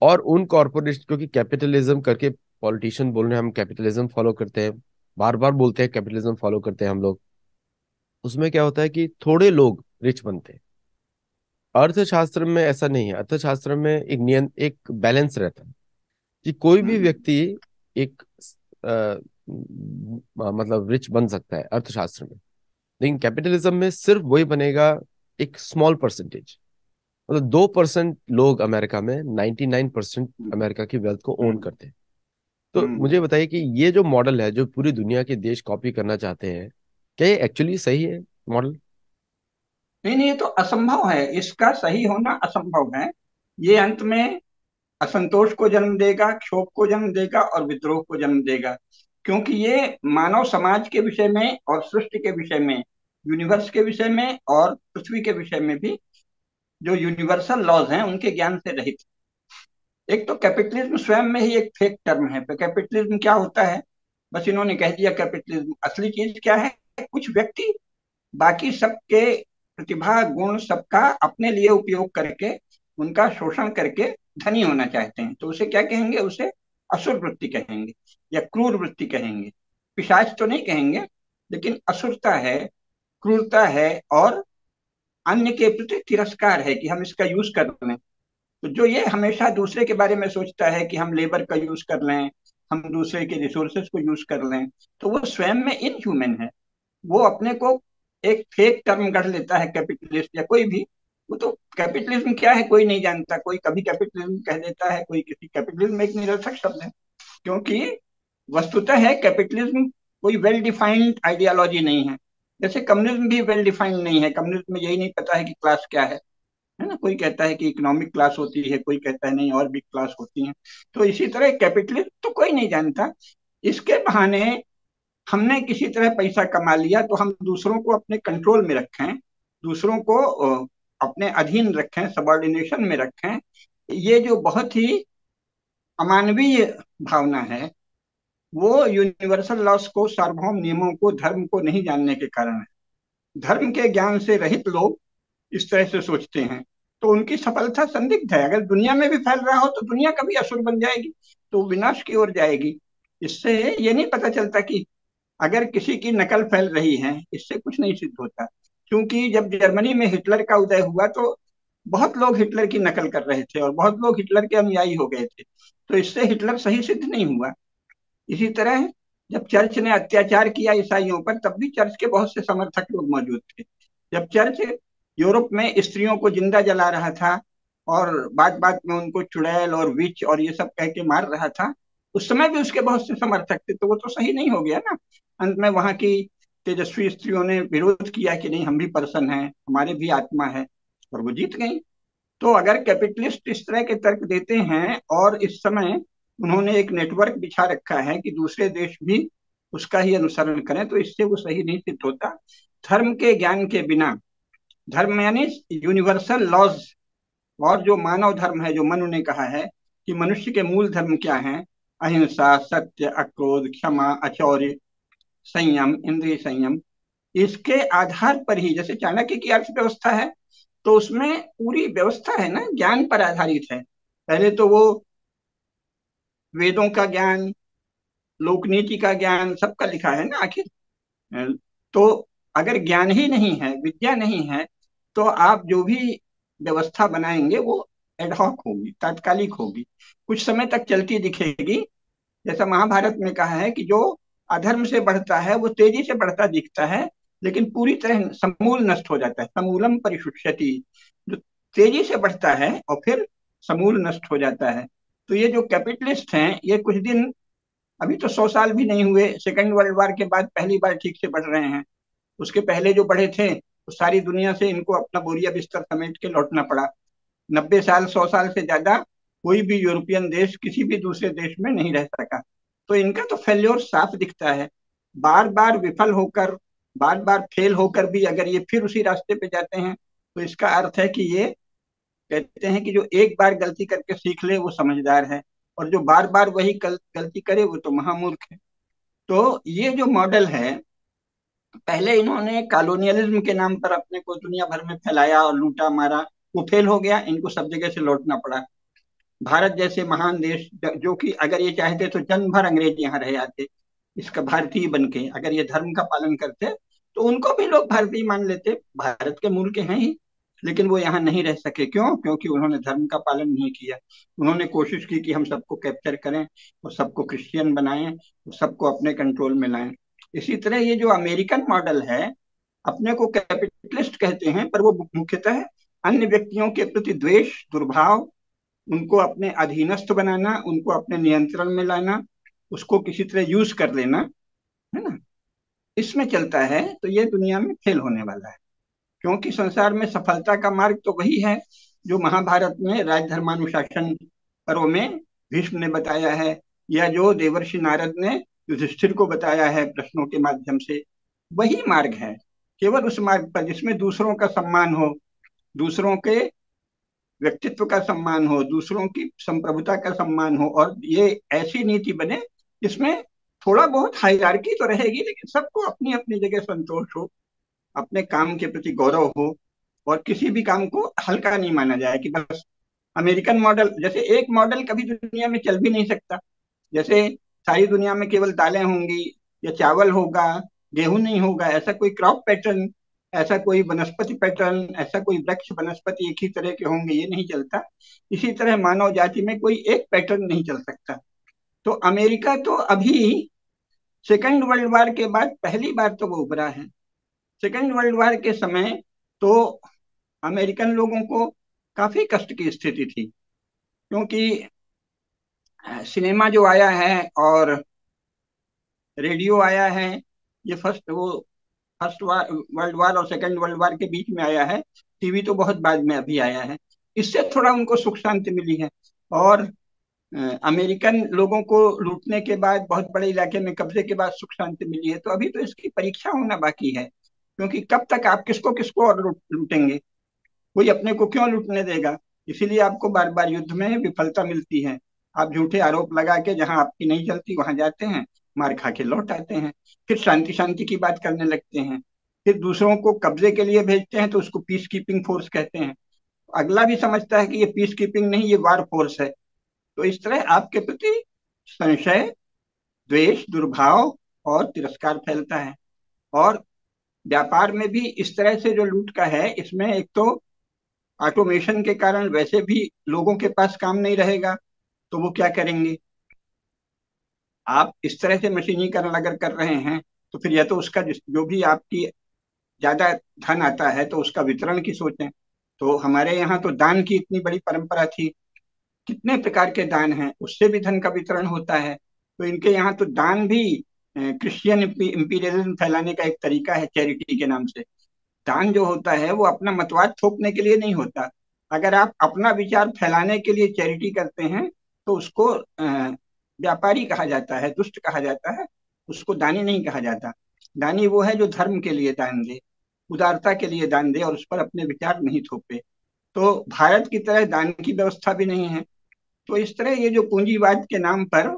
[SPEAKER 1] और उन कॉर्पोरेशन, क्योंकि कैपिटलिज्म करके पॉलिटिशियन बोल रहे हैं हम कैपिटलिज्म फॉलो करते हैं, बार बार बोलते हैं कैपिटलिज्म फॉलो करते हैं हम लोग, उसमें क्या होता है कि थोड़े लोग रिच बनते हैं। अर्थशास्त्र में ऐसा नहीं है, अर्थशास्त्र में एक बैलेंस रहता है, कि कोई भी
[SPEAKER 2] हम्म
[SPEAKER 1] व्यक्ति एक मतलब रिच बन सकता है अर्थशास्त्र में। लेकिन कैपिटलिज्म में सिर्फ वही बनेगा, एक स्मॉल परसेंटेज, मतलब 2% लोग अमेरिका में 99%
[SPEAKER 2] हम्म
[SPEAKER 1] अमेरिका की वेल्थ को ओन
[SPEAKER 2] हम्म
[SPEAKER 1] करते हैं। तो
[SPEAKER 2] हम्म।
[SPEAKER 1] मुझे बताइए कि ये जो मॉडल है, जो पूरी दुनिया के देश कॉपी करना चाहते हैं, क्या ये एक्चुअली सही है मॉडल?
[SPEAKER 2] नहीं नहीं, ये तो असंभव है, इसका सही होना असंभव है। ये अंत में असंतोष को जन्म देगा, क्षोभ को जन्म देगा और विद्रोह को जन्म देगा। क्योंकि ये मानव समाज के विषय में और सृष्टि के विषय में, यूनिवर्स के विषय में और पृथ्वी के विषय में भी जो यूनिवर्सल लॉज हैं उनके ज्ञान से रहित। एक तो कैपिटलिज्म स्वयं में ही एक फेक टर्म है। तो कैपिटलिज्म क्या होता है, बस इन्होंने कह दिया कैपिटलिज्म। असली चीज क्या है, कुछ व्यक्ति बाकी सबके प्रतिभा गुण सबका अपने लिए उपयोग करके, उनका शोषण करके धनी होना चाहते हैं। तो उसे क्या कहेंगे, उसे असुर वृत्ति कहेंगे या क्रूर वृत्ति कहेंगे। पिशाच तो नहीं कहेंगे, लेकिन असुरता है, क्रूरता है, और अन्य के प्रति तिरस्कार है कि हम इसका यूज कर लें। तो जो ये हमेशा दूसरे के बारे में सोचता है कि हम लेबर का यूज कर लें, हम दूसरे के रिसोर्सेज को यूज कर लें, तो वो स्वयं में इनह्यूमन है। वो अपने को एक फेक टर्म गढ़ लेता है, कैपिटलिस्ट या कोई भी। वो तो कैपिटलिज्म क्या है कोई नहीं जानता, कोई कभी कैपिटलिज्म कह देता है, कोई किसी, कैपिटलिज्म एक निरर्थक शब्द है, क्योंकि वस्तुतः है कैपिटलिज्म कोई वेल डिफाइंड आइडियोलॉजी नहीं है। जैसे कम्युनिज्म भी वेल डिफाइंड नहीं है, कम्युनिज्म में यही नहीं पता है कि क्लास क्या है ना, कोई कहता है कि इकोनॉमिक क्लास होती है, कोई कहता है नहीं और भी क्लास होती हैं। तो इसी तरह कैपिटलिज्म तो कोई नहीं जानता। इसके बहाने हमने किसी तरह पैसा कमा लिया तो हम दूसरों को अपने कंट्रोल में रखें, दूसरों को अपने अधीन रखें, सबॉर्डिनेशन में रखें। ये जो बहुत ही अमानवीय भावना है, वो यूनिवर्सल लॉस को, सार्वभौम नियमों को, धर्म को नहीं जानने के कारण है। धर्म के ज्ञान से रहित लोग इस तरह से सोचते हैं तो उनकी सफलता संदिग्ध है। अगर दुनिया में भी फैल रहा हो तो दुनिया कभी असुर बन जाएगी, तो विनाश की ओर जाएगी। इससे ये नहीं पता चलता कि अगर किसी की नकल फैल रही है, इससे कुछ नहीं सिद्ध होता। क्योंकि जब जर्मनी में हिटलर का उदय हुआ तो बहुत लोग हिटलर की नकल कर रहे थे और बहुत लोग हिटलर के अनुयायी हो गए थे, तो इससे हिटलर सही सिद्ध नहीं हुआ। इसी तरह जब चर्च ने अत्याचार किया ईसाइयों पर, तब भी चर्च के बहुत से समर्थक लोग मौजूद थे। जब चर्च यूरोप में स्त्रियों को जिंदा जला रहा था और बात बात में उनको चुड़ैल और विच और ये सब कह के मार रहा था, उस समय भी उसके बहुत से समर्थक थे, तो वो तो सही नहीं हो गया ना। अंत में वहां की तेजस्वी स्त्रियों ने विरोध किया कि नहीं, हम भी पर्सन हैं, हमारे भी आत्मा है, और वो जीत गई। तो अगर कैपिटलिस्ट इस तरह के तर्क देते हैं और इस समय उन्होंने एक नेटवर्क बिछा रखा है कि दूसरे देश भी उसका ही अनुसरण करें, तो इससे वो सही नहीं सिद्ध होता। धर्म के ज्ञान के बिना, धर्म यानी यूनिवर्सल लॉज, और जो मानव धर्म है, जो मनु ने कहा है कि मनुष्य के मूल धर्म क्या है, अहिंसा, सत्य, अक्रोध, क्षमा, अचौर्य, संयम, इंद्रिय संयम, इसके आधार पर ही, जैसे चाणक्य की अर्थव्यवस्था है तो उसमें पूरी व्यवस्था है ना ज्ञान पर आधारित है। पहले तो वो वेदों का ज्ञान, लोकनीति का ज्ञान, सबका लिखा है ना आखिर। तो अगर ज्ञान ही नहीं है, विद्या नहीं है, तो आप जो भी व्यवस्था बनाएंगे वो एडहॉक होगी, तात्कालिक होगी, कुछ समय तक चलती दिखेगी। जैसा महाभारत में कहा है कि जो अधर्म से बढ़ता है वो तेजी से बढ़ता दिखता है, लेकिन पूरी तरह समूल नष्ट हो जाता है, समूलम परिशुष्यति। जो तेजी से बढ़ता है और फिर समूल नष्ट हो जाता है। तो ये जो कैपिटलिस्ट हैं, ये कुछ दिन, अभी तो 100 साल भी नहीं हुए, सेकेंड वर्ल्ड वॉर के बाद पहली बार ठीक से बढ़ रहे हैं। उसके पहले जो बढ़े थे तो सारी दुनिया से इनको अपना बोरिया बिस्तर समेट के लौटना पड़ा। 90 साल, 100 साल से ज्यादा कोई भी यूरोपियन देश किसी भी दूसरे देश में नहीं रह सका। तो इनका तो फेल्योर साफ दिखता है। बार बार विफल होकर, बार बार फेल होकर भी अगर ये फिर उसी रास्ते पे जाते हैं, तो इसका अर्थ है कि ये कहते हैं कि जो एक बार गलती करके सीख ले वो समझदार है, और जो बार बार वही गलती करे वो तो महामूर्ख है। तो ये जो मॉडल है, पहले इन्होंने कॉलोनियलिज्म के नाम पर अपने को दुनिया भर में फैलाया और लूटा मारा, वो फेल हो गया, इनको सब जगह से लौटना पड़ा। भारत जैसे महान देश, जो कि अगर ये चाहते तो जन्म भर अंग्रेज यहाँ रह आते, इसका भारतीय बन के, अगर ये धर्म का पालन करते तो उनको भी लोग भारतीय मान लेते, भारत के मूल के हैं ही। लेकिन वो यहाँ नहीं रह सके, क्यों? क्योंकि उन्होंने धर्म का पालन नहीं किया। उन्होंने कोशिश की कि हम सबको कैप्चर करें और सबको क्रिश्चियन बनाएं और सबको अपने कंट्रोल में लाएं। इसी तरह ये जो अमेरिकन मॉडल है, अपने को कैपिटलिस्ट कहते हैं, पर वो मुख्यतः अन्य व्यक्तियों के प्रति द्वेष, दुर्भाव, उनको अपने अधीनस्थ बनाना, उनको अपने नियंत्रण में लाना, उसको किसी तरह यूज कर लेना, है ना, इसमें चलता है। तो ये दुनिया में फेल होने वाला है, क्योंकि संसार में सफलता का मार्ग तो वही है जो महाभारत में राजधर्मानुशासन पर्व में भीष्म ने बताया है, या जो देवर्षि नारद ने युधिष्ठिर को बताया है प्रश्नों के माध्यम से। वही मार्ग है, केवल उस मार्ग पर जिसमें दूसरों का सम्मान हो, दूसरों के व्यक्तित्व का सम्मान हो, दूसरों की संप्रभुता का सम्मान हो, और ये ऐसी नीति बने जिसमें थोड़ा बहुत हायरार्की तो रहेगी, लेकिन सबको अपनी अपनी जगह संतोष हो, अपने काम के प्रति गौरव हो, और किसी भी काम को हल्का नहीं माना जाए कि बस अमेरिकन मॉडल, जैसे एक मॉडल कभी दुनिया में चल भी नहीं सकता। जैसे सारी दुनिया में केवल दालें होंगी या चावल होगा, गेहूं नहीं होगा, ऐसा कोई क्रॉप पैटर्न, ऐसा कोई वनस्पति पैटर्न, ऐसा कोई वृक्ष वनस्पति एक ही तरह के होंगे, ये नहीं चलता। इसी तरह मानव जाति में कोई एक पैटर्न नहीं चल सकता। तो अमेरिका तो अभी सेकेंड वर्ल्ड वॉर के बाद पहली बार तो वो उभरा है। सेकेंड वर्ल्ड वॉर के समय तो अमेरिकन लोगों को काफी कष्ट की स्थिति थी, क्योंकि सिनेमा जो आया है और रेडियो आया है, ये फर्स्ट वर्ल्ड वार और सेकंड वर्ल्ड वार के बीच में आया है। टीवी तो बहुत बाद में अभी आया है। इससे थोड़ा उनको सुख शांति मिली है। और अमेरिकन लोगों को लूटने के बाद, बहुत बड़े इलाके में कब्जे के बाद सुख शांति मिली है। तो अभी तो इसकी परीक्षा होना बाकी है, क्योंकि कब तक आप किसको किसको और लूटेंगे? कोई अपने को क्यों लूटने देगा? इसीलिए आपको बार बार युद्ध में विफलता मिलती है। आप झूठे आरोप लगा के जहां आपकी नहीं चलती वहां जाते हैं, मार खा के लौट आते हैं, फिर शांति शांति की बात करने लगते हैं, फिर दूसरों को कब्जे के लिए भेजते हैं तो उसको पीस कीपिंग फोर्स कहते हैं। अगला भी समझता है कि ये पीस कीपिंग नहीं, ये वार फोर्स है। तो इस तरह आपके प्रति संशय, द्वेष, दुर्भाव और तिरस्कार फैलता है। और व्यापार में भी इस तरह से जो लूट का है, इसमें एक तो ऑटोमेशन के कारण वैसे भी लोगों के पास काम नहीं रहेगा, तो वो क्या करेंगे? आप इस तरह से मशीनीकरण अगर कर रहे हैं, तो फिर या तो उसका जो भी आपकी ज्यादा धन आता है तो उसका वितरण की सोचें। तो हमारे यहाँ तो दान की इतनी बड़ी परंपरा थी, कितने प्रकार के दान हैं, उससे भी धन का वितरण होता है। तो इनके यहाँ तो दान भी क्रिश्चियन इंपीरियलिज्म फैलाने का एक तरीका है, चैरिटी के नाम से। दान जो होता है वो अपना मतवाद थोपने के लिए नहीं होता। अगर आप अपना विचार फैलाने के लिए चैरिटी करते हैं, तो उसको व्यापारी कहा जाता है, दुष्ट कहा जाता है। उसको दानी नहीं कहा जाता। दानी वो है जो धर्म के लिए दान दे, उदारता के लिए दान दे और उस पर अपने विचार नहीं थोपे। तो भारत की तरह दान की व्यवस्था भी नहीं है। तो इस तरह ये जो पूंजीवाद के नाम पर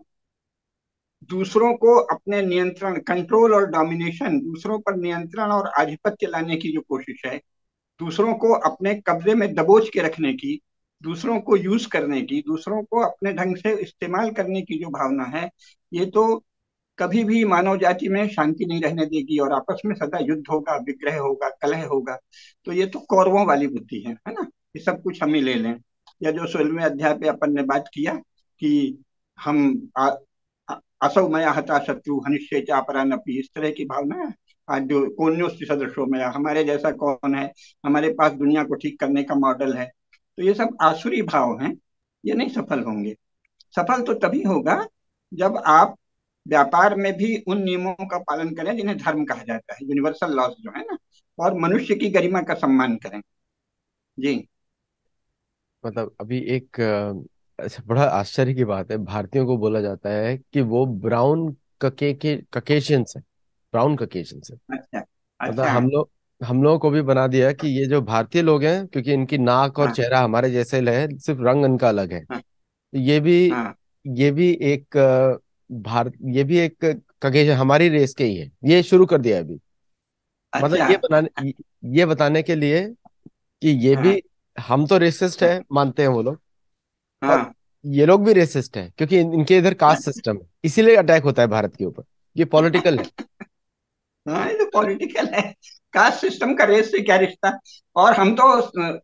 [SPEAKER 2] दूसरों को अपने नियंत्रण, कंट्रोल और डोमिनेशन, दूसरों पर नियंत्रण और आधिपत्य लाने की जो कोशिश है, दूसरों को अपने कब्जे में दबोच के रखने की, दूसरों को यूज करने की, दूसरों को अपने ढंग से इस्तेमाल करने की जो भावना है, ये तो कभी भी मानव जाति में शांति नहीं रहने देगी और आपस में सदा युद्ध होगा, विग्रह होगा, कलह होगा। तो ये तो कौरवों वाली बुद्धि है ना? ये सब कुछ हम ही ले लें। या जो 16वें अध्याय पे अपन ने बात किया कि हम असौ मया हता शत्रु हनिष्ये चापरानपि, इस तरह की भावना है। आज जो कोन्योस्ति सदृशो मया, हमारे जैसा कौन है, हमारे पास दुनिया को ठीक करने का मॉडल है। तो ये सब आसुरी भाव हैं, ये नहीं सफल होंगे। सफल तो तभी होगा जब आप व्यापार में भी उन नियमों का पालन करें जिन्हें धर्म कहा जाता है, यूनिवर्सल लॉज जो है ना, और मनुष्य की गरिमा का सम्मान करें। जी।
[SPEAKER 1] मतलब अभी एक अच्छा, बड़ा आश्चर्य की बात है, भारतीयों को बोला जाता है कि वो ब्राउन के ककेशियंस है, ब्राउन ककेशियंस है।
[SPEAKER 2] अच्छा।
[SPEAKER 1] मतलब
[SPEAKER 2] अच्छा।
[SPEAKER 1] हम लोगों को भी बना दिया कि ये जो भारतीय लोग हैं, क्योंकि इनकी नाक और
[SPEAKER 2] हाँ।
[SPEAKER 1] चेहरा हमारे जैसे है, सिर्फ रंग इनका अलग है।
[SPEAKER 2] हाँ।
[SPEAKER 1] तो ये भी एक भारत, ये भी एक ककेश हमारी रेस के ही है, ये शुरू कर दिया है अभी। मतलब
[SPEAKER 2] अच्छा।
[SPEAKER 1] ये बताने के लिए कि ये भी,
[SPEAKER 2] हाँ।
[SPEAKER 1] हम तो रेसिस्ट है मानते हैं वो लोग, और
[SPEAKER 2] हाँ।
[SPEAKER 1] ये लोग भी रेसिस्ट है, क्योंकि इनके इधर कास्ट सिस्टम है, इसीलिए अटैक होता है भारत के ऊपर। ये पॉलिटिकल है।
[SPEAKER 2] हाँ, ये तो पॉलिटिकल है। कास्ट सिस्टम का रेस से क्या रिश्ता? और हम तो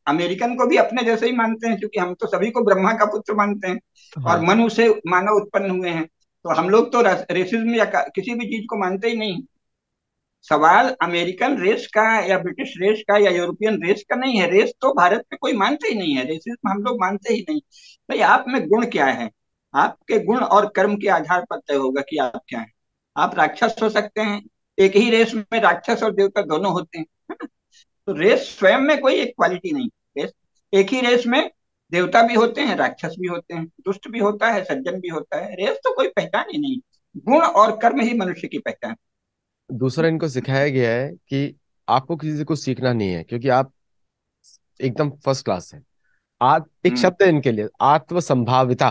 [SPEAKER 2] अमेरिकन को भी अपने जैसे ही मानते हैं, क्योंकि हम तो सभी को ब्रह्मा का पुत्र मानते हैं और
[SPEAKER 1] हाँ।
[SPEAKER 2] मनु से मानव उत्पन्न हुए हैं। तो हम लोग तो रेसिज्म या किसी भी चीज को मानते ही नहीं। सवाल अमेरिकन रेस का या ब्रिटिश रेस का या यूरोपियन रेस का नहीं है। रेस तो भारत में कोई मानते ही नहीं है, रेसिज्म हम लोग मानते ही नहीं। भाई आप में गुण क्या है? आपके गुण और कर्म के आधार पर तय होगा कि आप क्या हैं। आप राक्षस हो सकते हैं, एक ही रेस में राक्षस और देवता दोनों होते हैं, है ना? तो रेस स्वयं में कोई एक क्वालिटी नहीं। रेस, एक ही रेस में देवता भी होते हैं, राक्षस भी होते हैं, दुष्ट भी होता है, सज्जन भी होता है। रेस तो कोई पहचान ही नहीं। गुण और कर्म ही मनुष्य की पहचान।
[SPEAKER 1] दूसरा, इनको सिखाया गया है कि आपको किसी से कुछ सीखना नहीं है, क्योंकि आप एकदम फर्स्ट क्लास है। एक
[SPEAKER 2] हम्म।
[SPEAKER 1] शब्द है इनके लिए, आत्म संभाविता।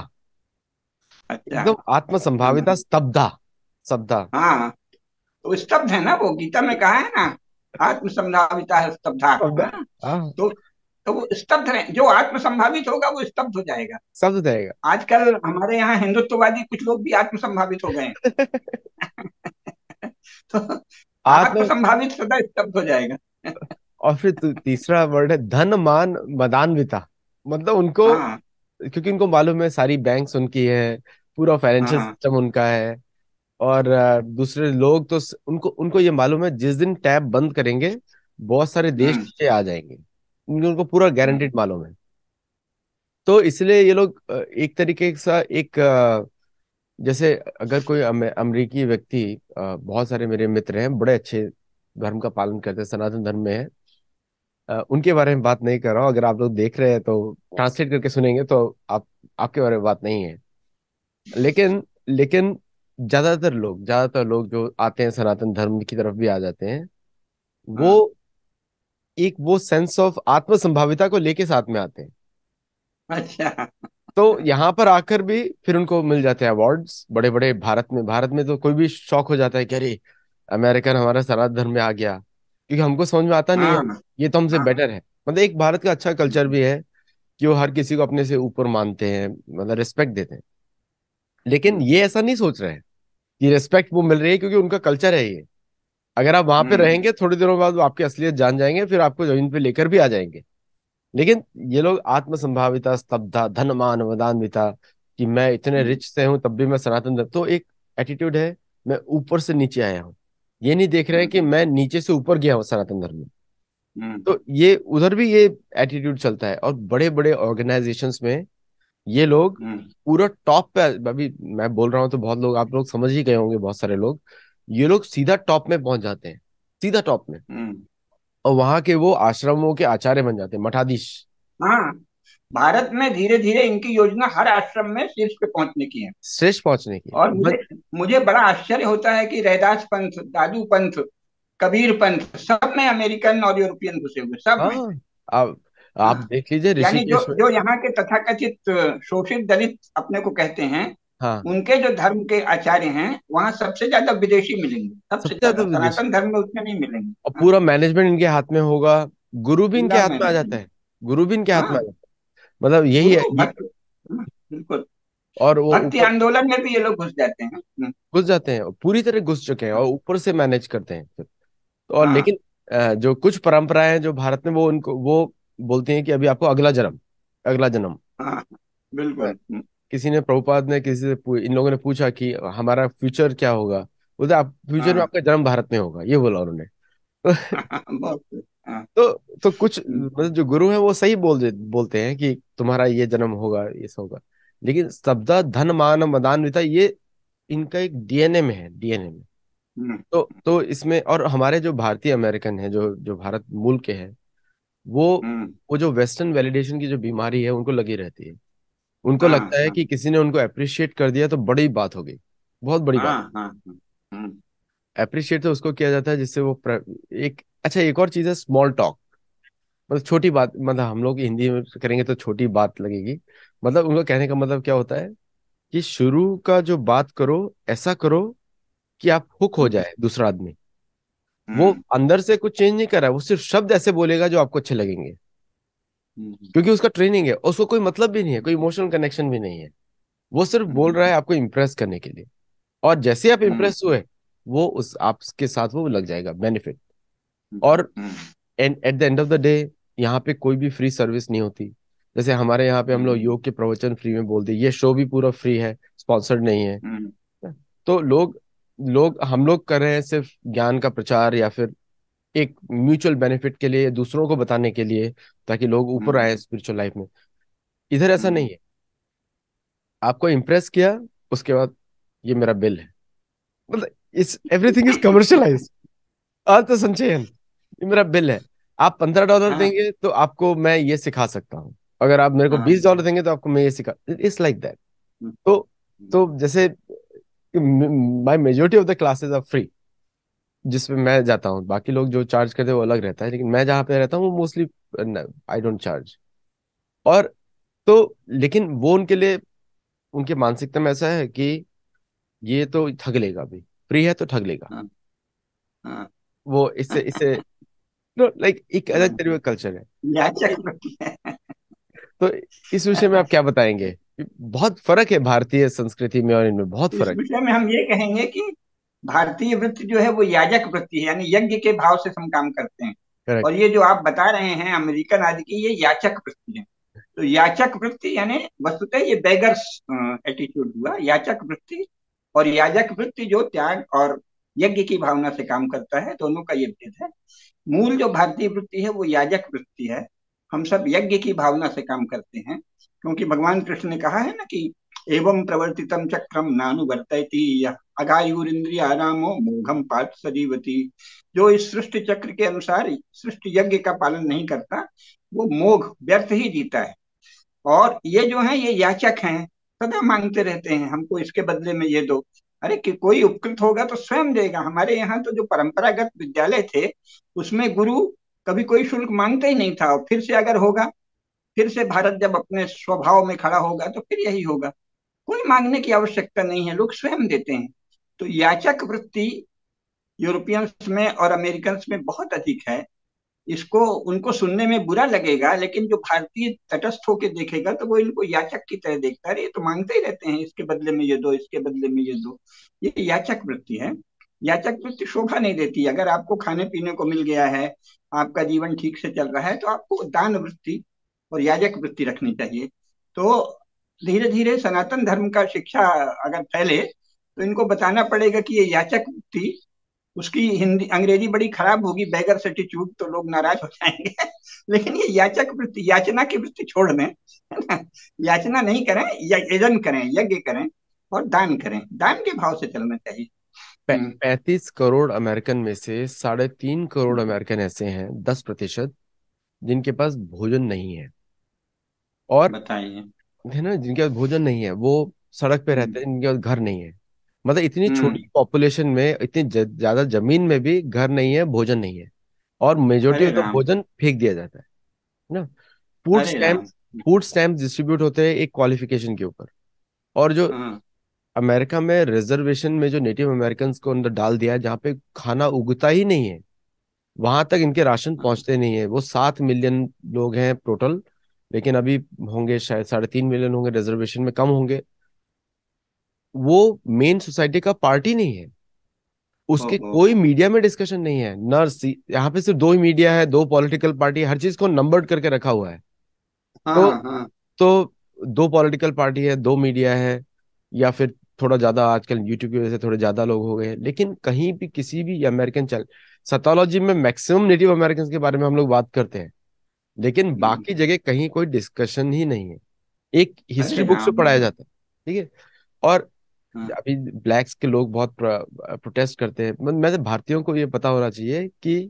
[SPEAKER 2] अच्छा।
[SPEAKER 1] एकदम आत्म संभाविता, स्तब्धा, स्तब्धा।
[SPEAKER 2] हाँ, तो स्तब्ध है ना, वो गीता में कहा है ना, आत्म संभाविता है स्तब्धा,
[SPEAKER 1] स्तब्धा।
[SPEAKER 2] है ना?
[SPEAKER 1] हाँ।
[SPEAKER 2] तो तो वो स्तब्ध रहे, जो आत्म संभावित होगा वो स्तब्ध हो जाएगा।
[SPEAKER 1] शब्द रहेगा।
[SPEAKER 2] आजकल हमारे यहाँ हिंदुत्ववादी कुछ लोग भी आत्म संभावित हो गए हैं। तो आत्म
[SPEAKER 1] आत्म,
[SPEAKER 2] संभावित सदा स्तब्ध हो जाएगा।
[SPEAKER 1] और फिर तीसरा वर्ड है धन मान मदान्विता। मतलब उनको,
[SPEAKER 2] हाँ।
[SPEAKER 1] क्योंकि उनको मालूम है सारी बैंक्स उनकी है, पूरा
[SPEAKER 2] हाँ।
[SPEAKER 1] फाइनेंशियल
[SPEAKER 2] हाँ।
[SPEAKER 1] सिस्टम उनका है। और दूसरे लोग तो उनको उनको ये मालूम है जिस दिन टैब बंद करेंगे बहुत सारे देश
[SPEAKER 2] हम्म।
[SPEAKER 1] नीचे आ जाएंगे। उनको उनको पूरा
[SPEAKER 2] हम्म।
[SPEAKER 1] गारंटेड मालूम है। तो इसलिए ये लोग एक तरीके से एक जैसे अगर कोई अमेरिकी व्यक्ति, बहुत सारे मेरे मित्र हैं बड़े अच्छे धर्म का पालन करते हैं, सनातन धर्म में है, उनके बारे में बात नहीं कर रहा हूँ, अगर आप लोग देख रहे हैं तो ट्रांसलेट करके सुनेंगे तो आप आपके बारे में बात नहीं है। लेकिन लेकिन ज्यादातर लोग जो आते हैं सनातन धर्म की तरफ भी आ जाते हैं, वो
[SPEAKER 2] हाँ।
[SPEAKER 1] एक वो सेंस ऑफ आत्म संभाविता को लेके साथ में आते हैं।
[SPEAKER 2] अच्छा।
[SPEAKER 1] तो यहाँ पर आकर भी फिर उनको मिल जाते हैं अवार्ड्स बड़े बड़े। भारत में तो कोई भी शौक हो जाता है कि अरे अमेरिकन हमारा सनातन धर्म में आ गया, क्योंकि हमको समझ में आता नहीं है,
[SPEAKER 2] हाँ
[SPEAKER 1] ये तो हमसे
[SPEAKER 2] हाँ।
[SPEAKER 1] बेटर है। मतलब एक भारत का अच्छा कल्चर भी है कि वो हर किसी को अपने से ऊपर मानते हैं, मतलब रिस्पेक्ट देते हैं। लेकिन
[SPEAKER 2] हम्म
[SPEAKER 1] ये ऐसा नहीं सोच रहे हैं कि रिस्पेक्ट वो मिल रही है क्योंकि उनका कल्चर है ये। अगर आप वहां पे
[SPEAKER 2] हम्म
[SPEAKER 1] रहेंगे थोड़ी देरों बाद वो आपकी असलियत जान जाएंगे, फिर आपको जमीन पे लेकर भी आ जाएंगे। लेकिन ये लोग आत्म संभाविता, स्तब्धता, धन मान मदान्विता, कि मैं इतने
[SPEAKER 2] हम्म
[SPEAKER 1] रिच से हूं तब भी मैं सनातन धर्म, तो एक एटीट्यूड है, मैं ऊपर से नीचे आया हूँ। ये नहीं देख रहे हैं कि
[SPEAKER 2] हम्म
[SPEAKER 1] मैं नीचे से ऊपर गया हूँ सनातन धर्म में।
[SPEAKER 2] हम्म
[SPEAKER 1] तो ये उधर भी ये एटीट्यूड चलता है, और बड़े बड़े ऑर्गेनाइजेशंस में ये लोग
[SPEAKER 2] हम्म
[SPEAKER 1] पूरा टॉप पे। अभी मैं बोल रहा हूँ तो बहुत लोग, आप लोग समझ ही गए होंगे, बहुत सारे लोग, ये लोग सीधा टॉप में पहुंच जाते हैं, सीधा टॉप में।
[SPEAKER 2] हम्म।
[SPEAKER 1] और वहां के वो आश्रमों के आचार्य बन जाते हैं, मठाधीश।
[SPEAKER 2] हाँ, भारत में धीरे धीरे इनकी योजना हर आश्रम में शीर्ष पे पहुंचने की है।
[SPEAKER 1] श्रेष्ठ पहुंचने की
[SPEAKER 2] और
[SPEAKER 1] बस।
[SPEAKER 2] मुझे मुझे बड़ा आश्चर्य होता है कि रैदास पंथ, दादू पंथ, कबीर पंथ, सब में अमेरिकन और यूरोपियन घुसे हुए, सब में।
[SPEAKER 1] हाँ, आप
[SPEAKER 2] हाँ,
[SPEAKER 1] देख लीजिए
[SPEAKER 2] यानी जो
[SPEAKER 1] ऋषिकेश में।
[SPEAKER 2] जो यहाँ के तथाकथित शोषित दलित अपने को कहते हैं,
[SPEAKER 1] हाँ,
[SPEAKER 2] उनके जो धर्म के आचार्य हैं वहाँ सबसे ज्यादा विदेशी मिलेंगे, सबसे
[SPEAKER 1] सबसे ज्यादा
[SPEAKER 2] ज्यादा।
[SPEAKER 1] विदेशी।
[SPEAKER 2] सनातन धर्म में उतने नहीं मिलेंगे।
[SPEAKER 1] और
[SPEAKER 2] हाँ,
[SPEAKER 1] पूरा मैनेजमेंट इनके हाथ में होगा, गुरु भी इनके
[SPEAKER 2] पूरा
[SPEAKER 1] हाथ में आ जाता
[SPEAKER 2] मैनेजमेंट।
[SPEAKER 1] है। गुरु भी इनके हाथ में आ
[SPEAKER 2] हाँ,
[SPEAKER 1] जाता है, मतलब यही है
[SPEAKER 2] गुरु
[SPEAKER 1] ये।
[SPEAKER 2] भक्त। हाँ, बिल्कुल।
[SPEAKER 1] और वो
[SPEAKER 2] भक्ति
[SPEAKER 1] ऊपर
[SPEAKER 2] आंदोलन में भी ये लोग घुस जाते हैं।
[SPEAKER 1] घुस जाते हैं, पूरी तरह घुस चुके हैं, और ऊपर से मैनेज करते हैं फिर। तो और
[SPEAKER 2] हाँ
[SPEAKER 1] लेकिन जो कुछ परंपराएं हैं जो भारत में, वो उनको वो बोलती हैं कि अभी आपको अगला जन्म।
[SPEAKER 2] हाँ,
[SPEAKER 1] अ,
[SPEAKER 2] बिल्कुल।
[SPEAKER 1] किसी ने, प्रभुपाद ने किसी से इन लोगों ने पूछा कि हमारा फ्यूचर क्या होगा, बोलते आप फ्यूचर में
[SPEAKER 2] हाँ।
[SPEAKER 1] आपका जन्म भारत में होगा, ये बोला उन्होंने।
[SPEAKER 2] बहुत। हाँ।
[SPEAKER 1] तो कुछ मतलब जो गुरु हैं वो सही बोलते हैं कि तुम्हारा ये जन्म होगा, ये सब होगा। लेकिन स्तब्धा, धन मान मदान्विता, ये इनका एक डीएनए में है, डीएनए में।
[SPEAKER 2] हम्म
[SPEAKER 1] तो इसमें, और हमारे जो भारतीय अमेरिकन है, जो जो भारत मूल के हैं, वो
[SPEAKER 2] हम्म।
[SPEAKER 1] वो जो वेस्टर्न वैलिडेशन की जो बीमारी है उनको लगी रहती है। उनको
[SPEAKER 2] हाँ
[SPEAKER 1] लगता है
[SPEAKER 2] हाँ
[SPEAKER 1] कि किसी ने उनको अप्रिशिएट कर दिया तो बड़ी बात हो गई, बहुत बड़ी बात।
[SPEAKER 2] हाँ हाँ। हम्म
[SPEAKER 1] अप्रिशिएट तो उसको किया जाता है जिससे वो एक अच्छा, एक और चीज है स्मॉल टॉक। मतलब छोटी बात, मतलब हम लोग हिंदी में करेंगे तो छोटी बात लगेगी। मतलब उनका कहने का मतलब क्या होता है कि शुरू का जो बात करो, ऐसा करो कि आप हुक हो
[SPEAKER 2] हम्म
[SPEAKER 1] जाए दूसरा आदमी। वो
[SPEAKER 2] हम्म
[SPEAKER 1] अंदर से कुछ चेंज नहीं कर रहा है, वो सिर्फ शब्द ऐसे बोलेगा जो आपको अच्छे लगेंगे,
[SPEAKER 2] हम्म
[SPEAKER 1] क्योंकि उसका ट्रेनिंग है, उसको कोई मतलब भी नहीं है, कोई इमोशनल कनेक्शन भी नहीं है। वो सिर्फ बोल रहा है
[SPEAKER 2] हम्म
[SPEAKER 1] आपको इम्प्रेस करने के लिए। और जैसे ही आप
[SPEAKER 2] हम्म
[SPEAKER 1] इम्प्रेस हुए, वो उस आपके साथ वो लग जाएगा बेनिफिट।
[SPEAKER 2] हम्म
[SPEAKER 1] और
[SPEAKER 2] hmm
[SPEAKER 1] at the end of the day, यहाँ पे कोई भी फ्री सर्विस नहीं होती। जैसे हमारे यहाँ पे हम लोग
[SPEAKER 2] हम्म
[SPEAKER 1] योग के प्रवचन फ्री में बोलते हैं, ये शो भी पूरा फ्री है, स्पॉन्सर्ड नहीं है।
[SPEAKER 2] हम्म
[SPEAKER 1] तो लोग हम लोग कर रहे हैं सिर्फ ज्ञान का प्रचार, या फिर एक म्यूचुअल बेनिफिट के लिए, दूसरों को बताने के लिए, ताकि लोग ऊपर
[SPEAKER 2] हम्म
[SPEAKER 1] आए स्पिरिचुअल लाइफ में। इधर ऐसा
[SPEAKER 2] हम्म
[SPEAKER 1] नहीं है। आपको इम्प्रेस किया, उसके बाद ये मेरा बिल है। मतलब इस एवरीथिंग इज कमर्शलाइज। अर्थ संचयन, ये मेरा बिल है। आप $15
[SPEAKER 2] हाँ
[SPEAKER 1] देंगे तो आपको मैं ये सिखा सकता हूँ, अगर आप मेरे को
[SPEAKER 2] हाँ।
[SPEAKER 1] $20 देंगे तो आपको मैं ये सिखा, इट्स लाइक दैट।
[SPEAKER 2] हम्म
[SPEAKER 1] तो तो जैसे my majority of the classes are free, जिसमें मैं जाता हूँ। बाकी लोग जो चार्ज करते हैं वो अलग रहता है, लेकिन मैं जहाँ पे रहता हूँ वो मोस्टली आई डोंट चार्ज। और तो लेकिन वो उनके लिए, उनके मानसिकता में ऐसा है कि ये तो ठग लेगा, अभी फ्री है तो ठग लेगा।
[SPEAKER 2] हाँ हाँ।
[SPEAKER 1] वो इससे इससे लाइक एक अलग
[SPEAKER 2] हाँ।
[SPEAKER 1] तरीके का कल्चर है।
[SPEAKER 2] याचक वृत्ति है।
[SPEAKER 1] तो इस विषय में आप क्या बताएंगे? बहुत फर्क है भारतीय संस्कृति में और इनमें, बहुत
[SPEAKER 2] इस
[SPEAKER 1] फर्क।
[SPEAKER 2] विषय में हम ये कहेंगे कि भारतीय वृत्ति जो है वो याजक वृत्ति है, यानी यज्ञ के भाव से हम काम करते हैं। और
[SPEAKER 1] करेक्ट।
[SPEAKER 2] ये जो आप बता रहे हैं अमेरिकन आदि की, ये याचक वृत्ति है। तो याचक वृत्ति यानी वस्तुतः ये बेगर्स एटीट्यूड हुआ, याचक वृत्ति। और याजक वृत्ति जो त्याग और यज्ञ की भावना से काम करता है, दोनों का ये भेद है। मूल जो भारतीय वृत्ति है वो याजक वृत्ति है। हम सब यज्ञ की भावना से काम करते हैं, क्योंकि भगवान कृष्ण ने कहा है ना कि एवं प्रवर्तितम चक्रम नानुवर्तयति यः अगायुरिंद्रियारामो मोघम पार्थ सजीवति। जो इस सृष्टि चक्र के अनुसार सृष्टि यज्ञ का पालन नहीं करता, वो मोघ व्यर्थ ही जीता है। और ये जो है ये याचक हैं, सदा मांगते रहते हैं हमको इसके बदले में ये दो। अरे कि कोई उपकृत होगा तो स्वयं देगा। हमारे यहाँ तो जो परंपरागत विद्यालय थे, उसमें गुरु कभी कोई शुल्क मांगता ही नहीं था। और फिर से अगर होगा, फिर से भारत जब अपने स्वभाव में खड़ा होगा तो फिर यही होगा। कोई मांगने की आवश्यकता नहीं है, लोग स्वयं देते हैं। तो याचक वृत्ति यूरोपियंस में और अमेरिकन में बहुत अधिक है। इसको उनको सुनने में बुरा लगेगा, लेकिन जो भारतीय तटस्थ होकर देखेगा तो वो इनको याचक की तरह देखता है। ये तो मांगते ही रहते हैं, इसके बदले में ये दो, इसके बदले में ये दो। ये याचक वृत्ति है। याचक वृत्ति शोभा नहीं देती। अगर आपको खाने पीने को मिल गया है, आपका जीवन ठीक से चल रहा है, तो आपको दान वृत्ति और याजक वृत्ति रखनी चाहिए। तो धीरे धीरे सनातन धर्म का शिक्षा अगर फैले तो इनको बताना पड़ेगा कि ये याचक वृत्ति, उसकी हिंदी अंग्रेजी बड़ी खराब होगी, बेगर सेटिट्यूड, तो लोग नाराज हो जाएंगे। लेकिन ये याचक वृत्ति, याचना की वृत्ति छोड़ दें, है ना। याचना नहीं करें, यजन करें, यज्ञ करें और दान करें। दान के भाव से चलना चाहिए। हम्म।
[SPEAKER 1] 35 करोड़ अमेरिकन में से 3.5 करोड़ अमेरिकन ऐसे हैं, 10%, जिनके पास भोजन नहीं है। और
[SPEAKER 2] बताइए।
[SPEAKER 1] है ना, जिनके पास भोजन नहीं है वो सड़क पे रहते
[SPEAKER 2] हम्म।
[SPEAKER 1] हैं, जिनके पास घर नहीं है। मतलब इतनी छोटी
[SPEAKER 2] हम्म।
[SPEAKER 1] पॉपुलेशन में, इतनी ज्यादा जमीन में भी घर नहीं है, भोजन नहीं है। और मेजोरिटी
[SPEAKER 2] अरे
[SPEAKER 1] ऑफ द
[SPEAKER 2] राम।
[SPEAKER 1] भोजन फेंक दिया जाता है ना। फूड
[SPEAKER 2] अरे
[SPEAKER 1] stamp
[SPEAKER 2] Ram.
[SPEAKER 1] Food stamp distribute होते हैं एक क्वालिफिकेशन के ऊपर। और जो
[SPEAKER 2] हाँ।
[SPEAKER 1] अमेरिका में रिजर्वेशन में जो नेटिव अमेरिकन को अंदर डाल दिया है, जहाँ पे खाना उगता ही नहीं है, वहां तक इनके राशन
[SPEAKER 2] हाँ।
[SPEAKER 1] पहुंचते नहीं है। वो 7 मिलियन लोग हैं टोटल, लेकिन अभी होंगे शायद 3.5 मिलियन होंगे, रिजर्वेशन में कम होंगे। वो मेन सोसाइटी का पार्टी नहीं है। उसके
[SPEAKER 2] ओहो।
[SPEAKER 1] कोई मीडिया में डिस्कशन नहीं है, यहाँ पे सिर्फ दो ही मीडिया है, दो पॉलिटिकल पार्टी, हर चीज को नंबर्ड करके रखा हुआ है। तो
[SPEAKER 2] हाँ। हाँ।
[SPEAKER 1] तो दो पॉलिटिकल पार्टी है, दो मीडिया है, या फिर थोड़ा ज्यादा आजकल यूट्यूब की वजह से थोड़े ज्यादा लोग हो गए हैं। लेकिन कहीं भी किसी भी अमेरिकन चल सतोलॉजी में मैक्सिमम नेटिव अमेरिकन के बारे में हम लोग बात करते हैं, लेकिन
[SPEAKER 2] हम्म।
[SPEAKER 1] बाकी जगह कहीं कोई डिस्कशन ही नहीं है। एक हिस्ट्री
[SPEAKER 2] अरे
[SPEAKER 1] बुक्स में
[SPEAKER 2] राम।
[SPEAKER 1] पढ़ाया जाता है, ठीक है। और
[SPEAKER 2] हाँ।
[SPEAKER 1] अभी ब्लैक्स के लोग बहुत प्रोटेस्ट करते हैं। मैं तो भारतीयों को ये पता होना चाहिए कि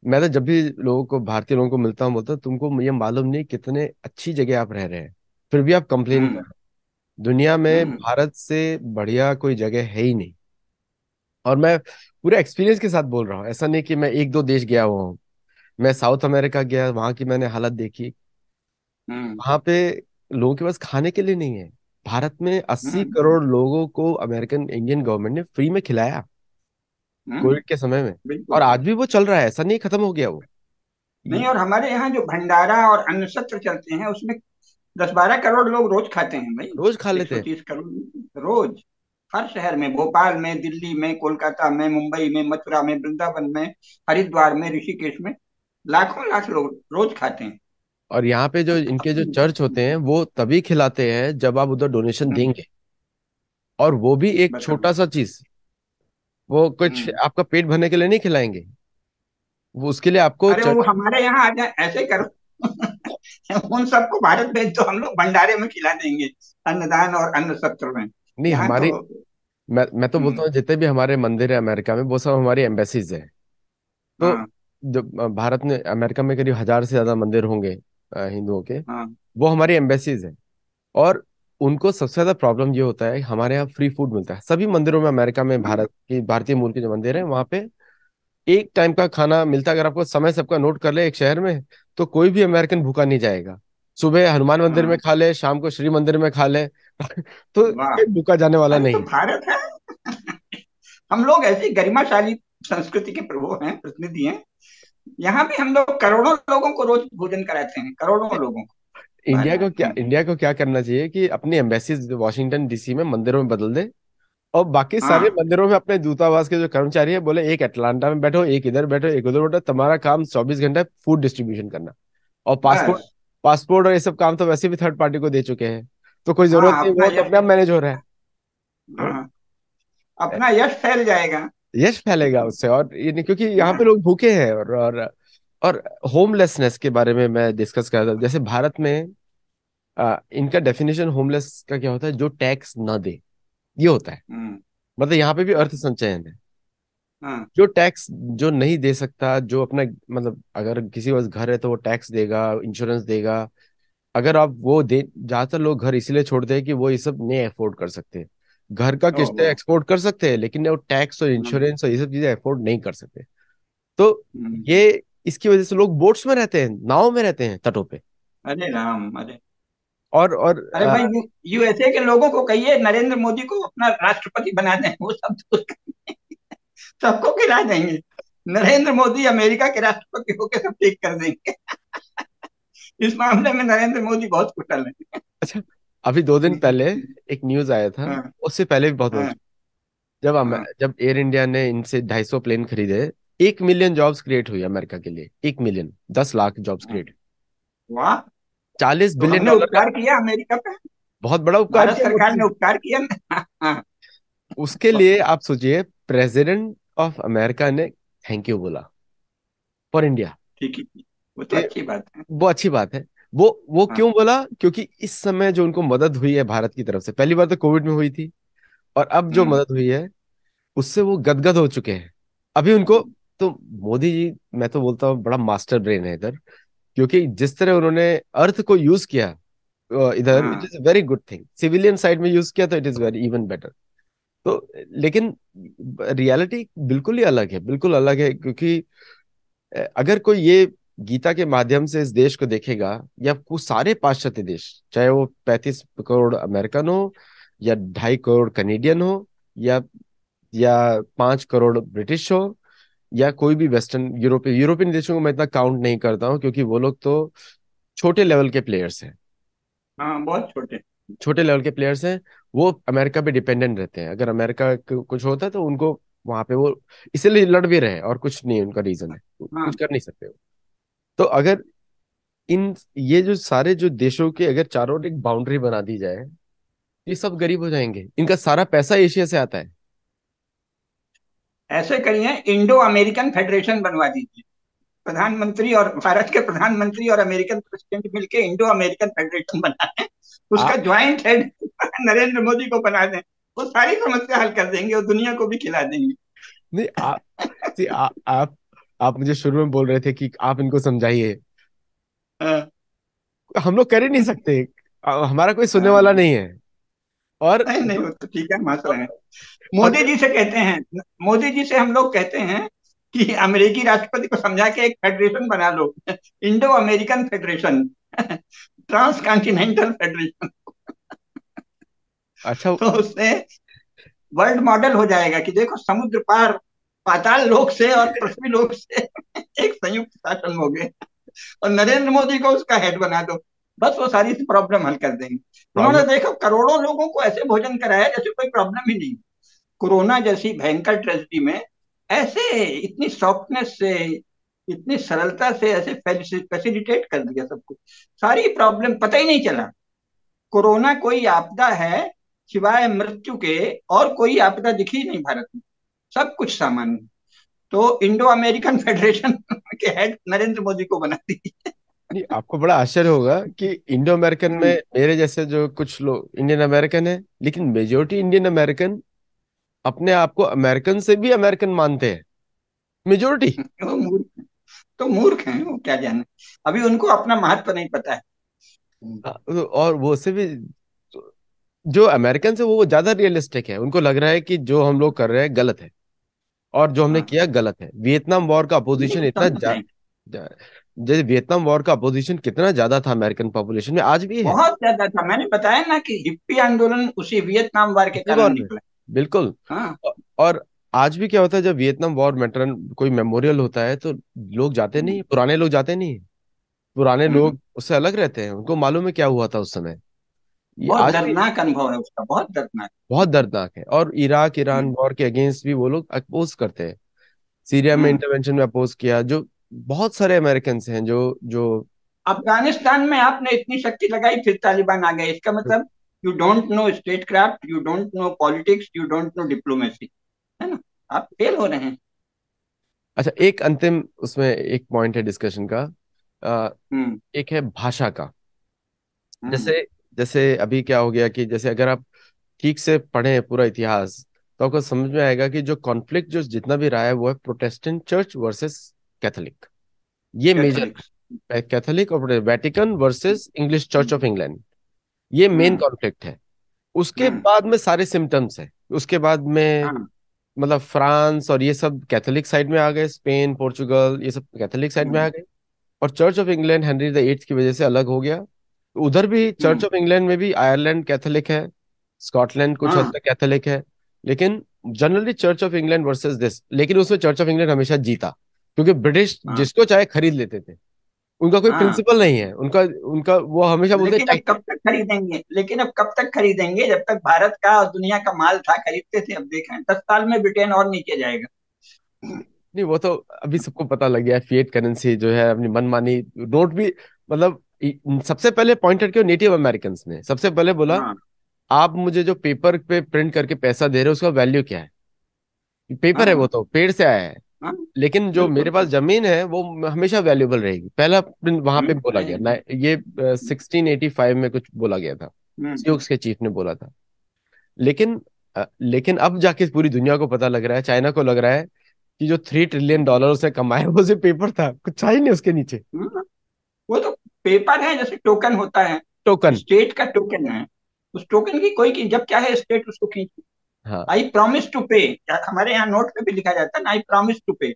[SPEAKER 1] मैं तो जब भी लोगों को, भारतीय लोगों को मिलता हूँ, बोलता हूँ तुमको ये मालूम नहीं कितने अच्छी जगह आप रह रहे हैं, फिर भी आप कंप्लेन कर
[SPEAKER 2] हम्म।
[SPEAKER 1] रहे हैं। दुनिया में
[SPEAKER 2] हम्म।
[SPEAKER 1] भारत से बढ़िया कोई जगह है ही नहीं। और मैं पूरे एक्सपीरियंस के साथ बोल रहा हूँ, ऐसा नहीं कि मैं एक दो देश गया हुआ हूँ। मैं साउथ अमेरिका गया, वहां की मैंने हालत देखी।
[SPEAKER 2] हम्म।
[SPEAKER 1] वहां पे लोगों के पास खाने के लिए नहीं है। भारत में 80 करोड़
[SPEAKER 2] हम्म।
[SPEAKER 1] लोगों को अमेरिकन इंडियन गवर्नमेंट ने फ्री में खिलाया
[SPEAKER 2] हम्म।
[SPEAKER 1] कोविड के समय में। और
[SPEAKER 2] बिल्कुल।
[SPEAKER 1] आज भी वो चल रहा है, ऐसा नहीं खत्म हो गया वो।
[SPEAKER 2] नहीं,
[SPEAKER 1] ये
[SPEAKER 2] और हमारे यहाँ जो भंडारा और अन्न सत्र चलते हैं, उसमें 10-12 करोड़ लोग रोज खाते हैं भाई।
[SPEAKER 1] रोज खा
[SPEAKER 2] एक
[SPEAKER 1] लेते
[SPEAKER 2] सौ
[SPEAKER 1] हैं।
[SPEAKER 2] तीस करोड़ रोज। हर शहर में, भोपाल में, दिल्ली में, कोलकाता में, मुंबई में, मथुरा में, वृंदावन में, हरिद्वार में, ऋषिकेश में लाखों लाख लोग रोज खाते हैं।
[SPEAKER 1] और यहाँ पे जो इनके जो चर्च होते हैं वो तभी खिलाते हैं जब आप उधर डोनेशन
[SPEAKER 2] हम्म।
[SPEAKER 1] देंगे। और वो भी एक
[SPEAKER 2] बताओ।
[SPEAKER 1] छोटा सा चीज, वो कुछ
[SPEAKER 2] हम्म।
[SPEAKER 1] आपका पेट भरने के लिए नहीं खिलाएंगे। वो उसके लिए आपको
[SPEAKER 2] अरे वो
[SPEAKER 1] चर्च।
[SPEAKER 2] हमारे यहाँ आ जाए, ऐसे करो। उन सबको भारत भेज दो, हम लोग भंडारे में खिला देंगे, अन्नदान और अन्न सत्र में।
[SPEAKER 1] नहीं
[SPEAKER 2] यहाँ तो।
[SPEAKER 1] हमारी, मैं तो बोलता
[SPEAKER 2] हम्म।
[SPEAKER 1] हूँ जितने भी हमारे मंदिर है अमेरिका में वो सब हमारी एम्बेसीज है। तो
[SPEAKER 2] हाँ।
[SPEAKER 1] जो भारत में, अमेरिका में करीब 1,000 से ज्यादा मंदिर होंगे हिंदुओं के,
[SPEAKER 2] हाँ।
[SPEAKER 1] वो हमारी एम्बेसीज है। और उनको सबसे ज्यादा प्रॉब्लम ये होता है, हमारे यहाँ फ्री फूड मिलता है सभी मंदिरों में, अमेरिका में,
[SPEAKER 2] हाँ।
[SPEAKER 1] भारतीय मूल के जो मंदिर है वहाँ पे एक टाइम का खाना मिलता है। अगर आपको समय सबका नोट कर ले एक शहर में, तो कोई भी अमेरिकन भूखा नहीं जाएगा। सुबह हनुमान मंदिर में
[SPEAKER 2] हाँ।
[SPEAKER 1] खा ले, शाम को श्री मंदिर में खा ले। तो
[SPEAKER 2] वाह।
[SPEAKER 1] कोई भूखा जाने वाला
[SPEAKER 2] अरे तो
[SPEAKER 1] नहीं।
[SPEAKER 2] भारत है। हम लोग ऐसी गरिमाशाली संस्कृति के प्रभु हैं, प्रतिनिधि हैं। यहाँ भी हम लोग करोड़ों लोगों को रोज भोजन कराते हैं, करोड़ों लोगों को। बाहर।
[SPEAKER 1] इंडिया को क्या करना चाहिए कि अपनी एम्बेसीज वॉशिंगटन डीसी में मंदिरों में बदल दे, और बाकी सारे
[SPEAKER 2] हाँ।
[SPEAKER 1] मंदिरों में अपने दूतावास के जो कर्मचारी है बोले एक अटलांटा में बैठो, एक इधर बैठो, एक उधर बैठो, तुम्हारा काम 24 घंटे फूड डिस्ट्रीब्यूशन करना। और पासपोर्ट
[SPEAKER 2] बस।
[SPEAKER 1] पासपोर्ट और ये सब काम तो वैसे भी थर्ड पार्टी को दे चुके हैं, तो कोई जरूरत
[SPEAKER 2] हाँ,
[SPEAKER 1] नहीं,
[SPEAKER 2] अपना
[SPEAKER 1] वो तो
[SPEAKER 2] यश।
[SPEAKER 1] अपने आप मैनेज हो रहा है। हाँ?
[SPEAKER 2] हाँ, अपना यश फैल जाएगा।
[SPEAKER 1] यश फैलेगा उससे। और ये नहीं, क्योंकि यहाँ पे
[SPEAKER 2] हाँ।
[SPEAKER 1] लोग भूखे हैं, और और होमलेसनेस के बारे में मैं डिस्कस कर रहा था। जैसे भारत में इनका डेफिनेशन होमलेस का क्या होता है, जो टैक्स ना दे, ये होता है।
[SPEAKER 2] हम्म।
[SPEAKER 1] मतलब यहाँ पे भी अर्थ
[SPEAKER 2] अच्छा।
[SPEAKER 1] संचयन है।
[SPEAKER 2] हाँ।
[SPEAKER 1] जो टैक्स जो नहीं दे सकता, जो अपना मतलब अगर किसी के पास घर है तो वो टैक्स देगा, इंश्योरेंस देगा। अगर आप वो दे, ज्यादातर लोग घर इसलिए छोड़ते हैं कि वो ये सब नहीं अफोर्ड कर सकते। घर का किस्तें
[SPEAKER 2] ओहो।
[SPEAKER 1] एक्सपोर्ट कर सकते हैं, लेकिन वो टैक्स और
[SPEAKER 2] हाँ।
[SPEAKER 1] इंश्योरेंस और ये सब चीजें अफोर्ड नहीं कर सकते। तो
[SPEAKER 2] हम्म।
[SPEAKER 1] ये इसकी वजह से लोग बोट्स में रहते हैं, नाव में रहते हैं तटों पे।
[SPEAKER 2] अरे राम, अरे।
[SPEAKER 1] और
[SPEAKER 2] अरे भाई, यूएसए के लोगों को कहिए नरेंद्र मोदी को अपना राष्ट्रपति बना दें, वो सब तो सबको खिला देंगे। नरेंद्र मोदी अमेरिका के राष्ट्रपति होकर सब ठीक कर देंगे। इस मामले में नरेंद्र मोदी बहुत कुशल है।
[SPEAKER 1] अच्छा, अभी 2 दिन पहले एक न्यूज आया था,
[SPEAKER 2] हाँ।
[SPEAKER 1] उससे पहले भी बहुत हो
[SPEAKER 2] हाँ।
[SPEAKER 1] चुका। जब
[SPEAKER 2] हाँ।
[SPEAKER 1] जब एयर इंडिया ने इनसे 250 प्लेन खरीदे, 1 मिलियन जॉब्स क्रिएट हुई अमेरिका के लिए। 1 मिलियन, 10 लाख जॉब्स
[SPEAKER 2] हाँ।
[SPEAKER 1] क्रिएट।
[SPEAKER 2] वाह।
[SPEAKER 1] चालीस
[SPEAKER 2] तो
[SPEAKER 1] बिलियन
[SPEAKER 2] हमने
[SPEAKER 1] डॉलर का
[SPEAKER 2] उपकार किया अमेरिका पे।
[SPEAKER 1] बहुत बड़ा उपकार
[SPEAKER 2] भारत
[SPEAKER 1] किया
[SPEAKER 2] सरकार
[SPEAKER 1] मोदी
[SPEAKER 2] ने
[SPEAKER 1] जी।
[SPEAKER 2] उपकार किया। हाँ। हाँ।
[SPEAKER 1] उसके लिए आप सोचिए, प्रेसिडेंट ऑफ अमेरिका ने थैंक यू बोला फॉर इंडिया।
[SPEAKER 2] ठीक ही, वो तो अच्छी बात है।
[SPEAKER 1] वो अच्छी बात है। वो
[SPEAKER 2] हाँ।
[SPEAKER 1] क्यों बोला? क्योंकि इस समय जो उनको मदद हुई है भारत की तरफ से, पहली बार तो कोविड में हुई थी, और अब जो
[SPEAKER 2] हम्म।
[SPEAKER 1] मदद हुई है उससे वो गदगद हो चुके हैं। अभी उनको, तो मोदी जी, मैं तो बोलता हूँ बड़ा मास्टर ब्रेन है इधर। क्योंकि जिस तरह उन्होंने अर्थ को यूज किया इधर, इट
[SPEAKER 2] हाँ।
[SPEAKER 1] Is very good thing. Civilian side में यूज किया तो it is very even better. तो लेकिन रियलिटी बिल्कुल ही अलग है, बिल्कुल अलग है। क्योंकि अगर कोई ये गीता के माध्यम से इस देश को देखेगा, या कुछ सारे पाश्चात्य देश, चाहे वो 35 करोड़ अमेरिकन हो, या 2.5 करोड़ कनेडियन हो, या 5 करोड़ ब्रिटिश हो, या कोई भी वेस्टर्न यूरोपियन यूरोपियन देशों को मैं इतना काउंट नहीं करता हूँ, क्योंकि वो लोग तो छोटे लेवल के प्लेयर्स हैं।
[SPEAKER 2] हाँ, बहुत छोटे।
[SPEAKER 1] छोटे लेवल के प्लेयर्स हैं। वो अमेरिका पे डिपेंडेंट रहते हैं। अगर अमेरिका को कुछ होता है तो उनको वहां पे वो इसलिए लड़ भी रहे हैं, और कुछ नहीं उनका रीजन है,
[SPEAKER 2] हाँ।
[SPEAKER 1] कुछ कर नहीं सकते वो। तो अगर इन ये जो सारे जो देशों के अगर चारों ओर एक बाउंड्री बना दी जाए, ये सब गरीब हो जाएंगे। इनका सारा पैसा एशिया से आता है।
[SPEAKER 2] ऐसे करिए, इंडो अमेरिकन फेडरेशन बनवा दीजिए। प्रधानमंत्री और भारत के प्रधानमंत्री और अमेरिकन प्रेसिडेंट मिलके इंडो अमेरिकन फेडरेशन बनाए। उसका
[SPEAKER 1] आप
[SPEAKER 2] ज्वाइंट हेड नरेंद्र मोदी को बना दें। वो सारी समस्या हल कर देंगे और दुनिया को भी खिला देंगे।
[SPEAKER 1] नहीं, आप see, आप मुझे शुरू में बोल रहे थे कि आप इनको समझाइए।
[SPEAKER 2] हाँ।
[SPEAKER 1] हम लोग कर ही नहीं सकते। हमारा कोई सुनने वाला
[SPEAKER 2] हाँ।
[SPEAKER 1] नहीं है। और
[SPEAKER 2] नहीं नहीं,
[SPEAKER 1] जो
[SPEAKER 2] वो तो ठीक है, हम हंस रहे हैं।
[SPEAKER 1] और
[SPEAKER 2] मोदी
[SPEAKER 1] जो
[SPEAKER 2] जी से कहते हैं, मोदी जी से हम लोग कहते हैं कि अमेरिकी राष्ट्रपति को समझा के एक फेडरेशन बना लो। Indo American federation, transcontinental federation.
[SPEAKER 1] अच्छा,
[SPEAKER 2] तो उससे वर्ल्ड मॉडल हो जाएगा कि देखो, समुद्र पार पाताल लोक से और पृथ्वी लोक से एक संयुक्त शासन हो गए। और नरेंद्र मोदी को उसका हेड बना दो, बस वो सारी प्रॉब्लम हल कर देंगे। उन्होंने
[SPEAKER 1] प्रॉब्लम।
[SPEAKER 2] देखो करोड़ों लोगों को ऐसे भोजन कराया जैसे कोई प्रॉब्लम ही नहीं। कोरोना जैसी भयंकर ट्रेजेडी में ऐसे इतनी सॉफ्टनेस से, इतनी सरलता से ऐसे फैसिलिटेट कर दिया सब कुछ। सारी प्रॉब्लम पता ही नहीं चला। कोरोना कोई आपदा है सिवाय मृत्यु के, और कोई आपदा दिखी नहीं भारत में। सब कुछ सामान्य। तो इंडो अमेरिकन फेडरेशन के हेड नरेंद्र मोदी को बना दी।
[SPEAKER 1] नहीं, आपको बड़ा आश्चर्य होगा कि इंडो अमेरिकन में
[SPEAKER 2] हम्म।
[SPEAKER 1] मेरे जैसे जो कुछ लोग इंडियन अमेरिकन है, लेकिन मेजोरिटी इंडियन अमेरिकन अपने आप को अमेरिकन से भी अमेरिकन मानते हैं। मेजोरिटी।
[SPEAKER 2] वो मूर्ख, तो मूर्ख हैं, वो क्या जाने। अभी उनको अपना महत्व नहीं पता है। हम्म।
[SPEAKER 1] और वो से भी जो अमेरिकन से वो ज्यादा रियलिस्टिक है। उनको लग रहा है कि जो हम लोग कर रहे हैं गलत है, और जो हमने
[SPEAKER 2] हाँ।
[SPEAKER 1] किया गलत है। वियतनाम वॉर का
[SPEAKER 2] नहीं,
[SPEAKER 1] अपोजिशन इतना
[SPEAKER 2] समझ रहे हैं।
[SPEAKER 1] जा, जैसे वियतनाम वॉर का अपोजिशन कितना ज्यादा था अमेरिकन पॉपुलेशन में, आज भी है।
[SPEAKER 2] बहुत ज्यादा था, मैंने बताया ना कि हिप्पी आंदोलन उसी वियतनाम वार के
[SPEAKER 1] इसी
[SPEAKER 2] कारण
[SPEAKER 1] वॉर में,
[SPEAKER 2] निकला।
[SPEAKER 1] बिल्कुल।
[SPEAKER 2] हाँ।
[SPEAKER 1] और आज भी क्या होता है, जब वियतनाम वॉर मेटरन कोई मेमोरियल होता है तो लोग जाते नहीं, पुराने लोग जाते नहीं। पुराने
[SPEAKER 2] हम्म।
[SPEAKER 1] लोग उससे अलग रहते हैं, उनको मालूम है क्या हुआ था उस समय। ये
[SPEAKER 2] बहुत
[SPEAKER 1] आज भी
[SPEAKER 2] दर्दनाक अनुभव है उसका, बहुत दर्दनाक।
[SPEAKER 1] बहुत दर्दनाक है। और इराक ईरान
[SPEAKER 2] हम्म।
[SPEAKER 1] वॉर के अगेंस्ट भी वो लोग अपोज करते हैं। सीरिया में
[SPEAKER 2] हम्म।
[SPEAKER 1] इंटरवेंशन में अपोज किया। जो बहुत सारे अमेरिकन हैं जो जो
[SPEAKER 2] अफगानिस्तान में आपने इतनी शक्ति लगाई, फिर तालिबान आ गए, इसका मतलब you don't know state craft, you don't know politics, you don't know diplomacy. है ना? आप फेल हो रहे हैं।
[SPEAKER 1] अच्छा, एक अंतिम उसमें एक पॉइंट है डिस्कशन का। अ,
[SPEAKER 2] हम्म।
[SPEAKER 1] एक है भाषा का।
[SPEAKER 2] हम्म।
[SPEAKER 1] जैसे जैसे अभी क्या हो गया कि जैसे अगर आप ठीक से पढ़ें पूरा इतिहास, तो आपको समझ में आएगा कि जो कॉन्फ्लिक्ट जो जितना भी रहा है वो है प्रोटेस्टेंट चर्च वर्सेस कैथोलिक। ये मेजर
[SPEAKER 2] कैथोलिक्स।
[SPEAKER 1] है, कैथोलिक और Vatican versus English church of England. ये मेन
[SPEAKER 2] हम्म।
[SPEAKER 1] कॉन्फ्लिक्ट है। उसके
[SPEAKER 2] हम्म।
[SPEAKER 1] बाद में सारे सिम्टम्स है, उसके बाद में
[SPEAKER 2] हाँ।
[SPEAKER 1] मतलब फ्रांस और ये सब कैथोलिक साइड में आ गए, स्पेन पोर्चुगल ये सब कैथोलिक साइड में आ
[SPEAKER 2] हम्म।
[SPEAKER 1] गए। और church of England Henry the eighth की वजह से अलग हो गया। उधर भी चर्च
[SPEAKER 2] हम्म।
[SPEAKER 1] ऑफ इंग्लैंड में भी आयरलैंड कैथोलिक है, स्कॉटलैंड कुछ हद
[SPEAKER 2] हाँ।
[SPEAKER 1] तक कैथोलिक है। लेकिन generally church of England versus this, लेकिन उसमें चर्च ऑफ इंग्लैंड हमेशा जीता, क्योंकि ब्रिटिश
[SPEAKER 2] हाँ।
[SPEAKER 1] जिसको चाहे खरीद लेते थे। उनका कोई
[SPEAKER 2] हाँ।
[SPEAKER 1] प्रिंसिपल नहीं है, उनका उनका वो हमेशा बोलते
[SPEAKER 2] लेकिन अब
[SPEAKER 1] टाइट।
[SPEAKER 2] कब तक खरीदेंगे, लेकिन अब कब तक खरीदेंगे, जब तक भारत का और दुनिया का माल था खरीदते थे। अब देखें 10 साल में ब्रिटेन और नीचे जाएगा।
[SPEAKER 1] नहीं, वो तो अभी सबको पता लग गया है, फिएट करेंसी जो है अपनी मनमानी नोट भी, मतलब सबसे पहले पॉइंटेड किया नेटिव अमेरिकन ने, सबसे पहले बोला
[SPEAKER 2] हाँ।
[SPEAKER 1] आप मुझे जो पेपर पे प्रिंट करके पैसा दे रहे हो उसका वैल्यू क्या है। पेपर है, वो
[SPEAKER 2] हाँ।
[SPEAKER 1] तो पेड़ से आया है।
[SPEAKER 2] हाँ।
[SPEAKER 1] लेकिन जो मेरे
[SPEAKER 2] बिल्कुल।
[SPEAKER 1] पास जमीन है वो हमेशा वैल्यूएबल रहेगी, पहला प्रिंट वहां पे
[SPEAKER 2] हमेशा
[SPEAKER 1] बोला गया ना।
[SPEAKER 2] रहेगी।
[SPEAKER 1] ये 1685 में कुछ बोला गया था,
[SPEAKER 2] हम्म।
[SPEAKER 1] सियोक्स के चीफ ने बोला था। लेकिन लेकिन अब जाके पूरी दुनिया को पता लग रहा है, चाइना को लग रहा है कि जो $3 ट्रिलियन उसने कमाया वो सिर्फ पेपर था, कुछ था ही नहीं उसके नीचे।
[SPEAKER 2] हम्म। वो तो पेपर है, जैसे टोकन होता है,
[SPEAKER 1] टोकन।
[SPEAKER 2] स्टेट का टोकन है। उस टोकन की कोई जब क्या है, स्टेट उसको खींच,
[SPEAKER 1] हाँ।
[SPEAKER 2] आई प्रॉमिस टू पे, हमारे यहाँ नोट पे भी लिखा जाता है ना, आई प्रॉमिस टू पे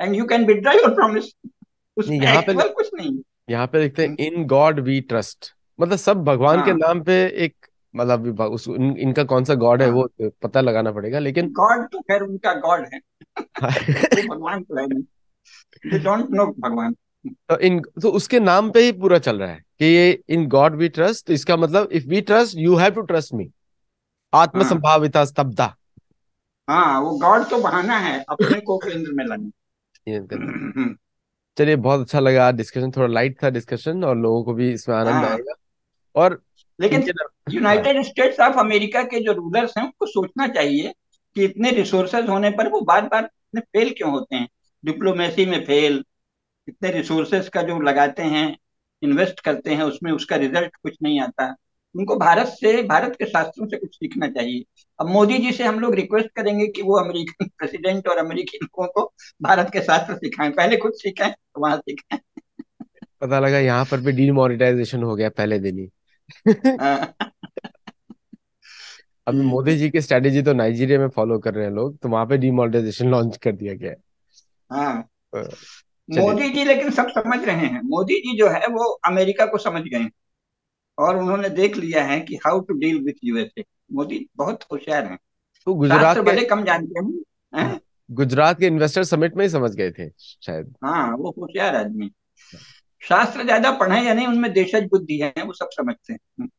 [SPEAKER 2] and you can withdraw your promise.
[SPEAKER 1] नहीं,
[SPEAKER 2] उसमें
[SPEAKER 1] यहाँ पे
[SPEAKER 2] एक्चुअल कुछ नहीं
[SPEAKER 1] यहाँ पे देखते
[SPEAKER 2] है।
[SPEAKER 1] हैं इन गॉड वी ट्रस्ट, मतलब सब भगवान के
[SPEAKER 2] हाँ।
[SPEAKER 1] नाम पे एक, मतलब इनका कौन सा गॉड है
[SPEAKER 2] हाँ।
[SPEAKER 1] वो पता लगाना पड़ेगा, लेकिन
[SPEAKER 2] गॉड तो खैर उनका गॉड है, वो भगवान तो है नहीं। दे डोंट नो भगवान।
[SPEAKER 1] तो उसके नाम पे ही पूरा चल रहा है कि ये इन गॉड वी ट्रस्ट, तो इसका मतलब if we trust you have to trust me. आत्म
[SPEAKER 2] हाँ।
[SPEAKER 1] संभाविता स्तब्धा।
[SPEAKER 2] हाँ, वो गॉड तो बहाना है अपने को केंद्र में लाने।
[SPEAKER 1] ये करना। चलिए, बहुत अच्छा लगा डिस्कशन, थोड़ा लाइट था डिस्कशन और लोगों को भी इसमें आनंद
[SPEAKER 2] हाँ।
[SPEAKER 1] आएगा। और
[SPEAKER 2] लेकिन
[SPEAKER 1] इंडियन। हाँ।
[SPEAKER 2] यूनाइटेड स्टेट्स ऑफ अमेरिका के जो रूलर्स हैं उनको सोचना चाहिए कि इतने रिसोर्सेज होने पर वो बार बार इतने फेल क्यों होते हैं, डिप्लोमेसी में फेल, इतने रिसोर्सेज का जो लगाते हैं, इन्वेस्ट करते हैं, उसमें उसका रिजल्ट कुछ नहीं आता। उनको भारत से, भारत के शास्त्रों से कुछ सीखना चाहिए। अब मोदी जी से हम लोग रिक्वेस्ट करेंगे कि वो अमेरिकन प्रेसिडेंट और अमेरिकी लोगों को भारत के शास्त्र सिखाएं, पहले खुद सीखें तो वहां सीखें।
[SPEAKER 1] पता लगा यहाँ पर भी डीमोनेटाइजेशन हो गया पहले दिन ही।
[SPEAKER 2] हाँ,
[SPEAKER 1] अभी
[SPEAKER 2] ठीक
[SPEAKER 1] मोदी
[SPEAKER 2] है।
[SPEAKER 1] जी की स्ट्रेटेजी तो नाइजीरिया में फॉलो कर रहे हैं लोग, तो वहां पे डीमोनेटाइजेशन लॉन्च कर दिया गया है।
[SPEAKER 2] हाँ।
[SPEAKER 1] अ, चलिए।
[SPEAKER 2] मोदी जी लेकिन सब समझ रहे हैं, मोदी जी जो है वो अमेरिका को समझ गए हैं और उन्होंने देख लिया है कि how to deal with USA. Modi बहुत होशियार हैं,
[SPEAKER 1] तो
[SPEAKER 2] शास्त्र भले कम जानते हैं, हैं?
[SPEAKER 1] गुजरात के इन्वेस्टर समिट में ही समझ गए थे शायद।
[SPEAKER 2] हाँ, वो होशियार आदमी। शास्त्र ज्यादा पढ़े या नहीं, उनमें देशज बुद्धि है, वो सब समझते हैं।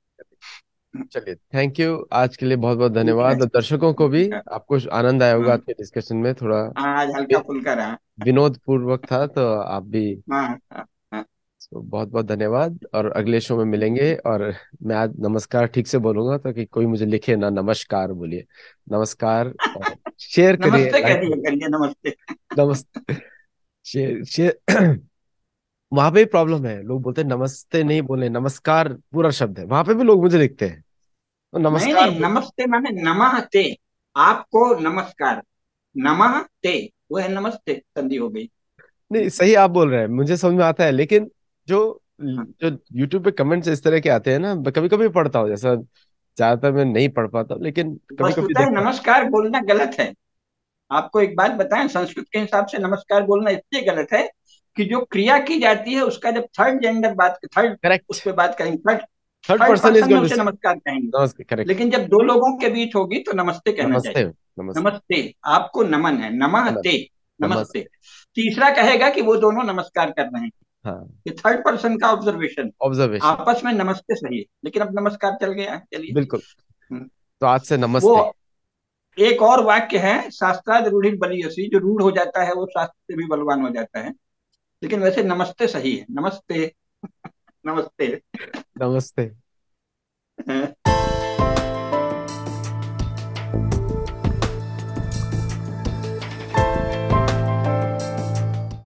[SPEAKER 1] चलिए, थैंक यू आज के लिए, बहुत बहुत
[SPEAKER 2] ठीक है।
[SPEAKER 1] धन्यवाद, और दर्शकों को भी। आपको आनंद आया होगा
[SPEAKER 2] हाँ।
[SPEAKER 1] आज के डिस्कशन में, थोड़ा
[SPEAKER 2] हाँ, आज हल्का
[SPEAKER 1] वि-
[SPEAKER 2] फुल्का रहा।
[SPEAKER 1] विनोद पूर्वक था, तो आप भी।
[SPEAKER 2] हाँ। हाँ। हाँ।
[SPEAKER 1] तो बहुत बहुत धन्यवाद, और अगले शो में मिलेंगे। और मैं आज नमस्कार ठीक से बोलूंगा ताकि कोई मुझे लिखे ना, नमस्कार बोलिए। नमस्कार, और शेयर करिए,
[SPEAKER 2] नमस्ते कह
[SPEAKER 1] लाइक
[SPEAKER 2] दिया
[SPEAKER 1] करिए।
[SPEAKER 2] करिए, नमस्ते।
[SPEAKER 1] नमस्ते। Share share. वहां पे प्रॉब्लम है, लोग बोलते हैं नमस्ते नहीं बोले, नमस्कार पूरा शब्द है, वहां पे भी लोग मुझे लिखते हैं तो
[SPEAKER 2] नहीं
[SPEAKER 1] नमस्कार
[SPEAKER 2] नहीं,
[SPEAKER 1] बोल।
[SPEAKER 2] नमस्ते माने नमः ते, आपको नमस्कार, नमः ते, वो है नमस्ते, संधि हो गई।
[SPEAKER 1] नहीं, सही आप बोल रहे हैं, मुझे समझ में आता है, लेकिन जो जो यूट्यूब पे कमेंट्स इस तरह के आते हैं ना, कभी कभी पढ़ता हूँ, जैसा ज्यादातर मैं नहीं पढ़ पाता हूँ, लेकिन कभी कभी
[SPEAKER 2] वस्तुतः
[SPEAKER 1] देखता हूँ।
[SPEAKER 2] नमस्कार बोलना गलत है। आपको एक बात बताएं, संस्कृत के हिसाब से नमस्कार बोलना इसलिए गलत है कि जो क्रिया की जाती है उसका जब थर्ड जेंडर बात, थर्ड उस
[SPEAKER 1] करेक्ट।
[SPEAKER 2] पर बात करेंगे, third
[SPEAKER 1] third
[SPEAKER 2] third
[SPEAKER 1] person is
[SPEAKER 2] person में
[SPEAKER 1] गोइंग
[SPEAKER 2] उसे
[SPEAKER 1] टू।
[SPEAKER 2] नमस्कार कहेंगे।
[SPEAKER 1] नमस्ते, करेक्ट।
[SPEAKER 2] लेकिन जब दो लोगों के बीच होगी तो नमस्ते कहना
[SPEAKER 1] नमस्ते।
[SPEAKER 2] चाहिए।
[SPEAKER 1] नमस्ते।
[SPEAKER 2] नमस्ते, आपको नमन है, नमः
[SPEAKER 1] नमन।
[SPEAKER 2] ते, नमस्ते।
[SPEAKER 1] नमस्ते।
[SPEAKER 2] तीसरा कहेगा कि वो दोनों नमस्कार कर रहे हैं।
[SPEAKER 1] हाँ।
[SPEAKER 2] ये थर्ड पर्सन का ऑब्जर्वेशन।
[SPEAKER 1] ऑब्जर्वेशन।
[SPEAKER 2] आपस में नमस्ते सही है, लेकिन अब नमस्कार चल गया, चलिए।
[SPEAKER 1] बिल्कुल।
[SPEAKER 2] हम्म।
[SPEAKER 1] तो आज से
[SPEAKER 2] वो
[SPEAKER 1] नमस्ते।
[SPEAKER 2] एक और वाक्य है, शास्त्रार्थ रूढ़िर बलियसी, जो रूढ़ हो जाता है वो शास्त्र से भी बलवान हो जाता है। लेकिन वैसे नमस्ते सही है, नमस्ते। नमस्ते।
[SPEAKER 1] नमस्ते।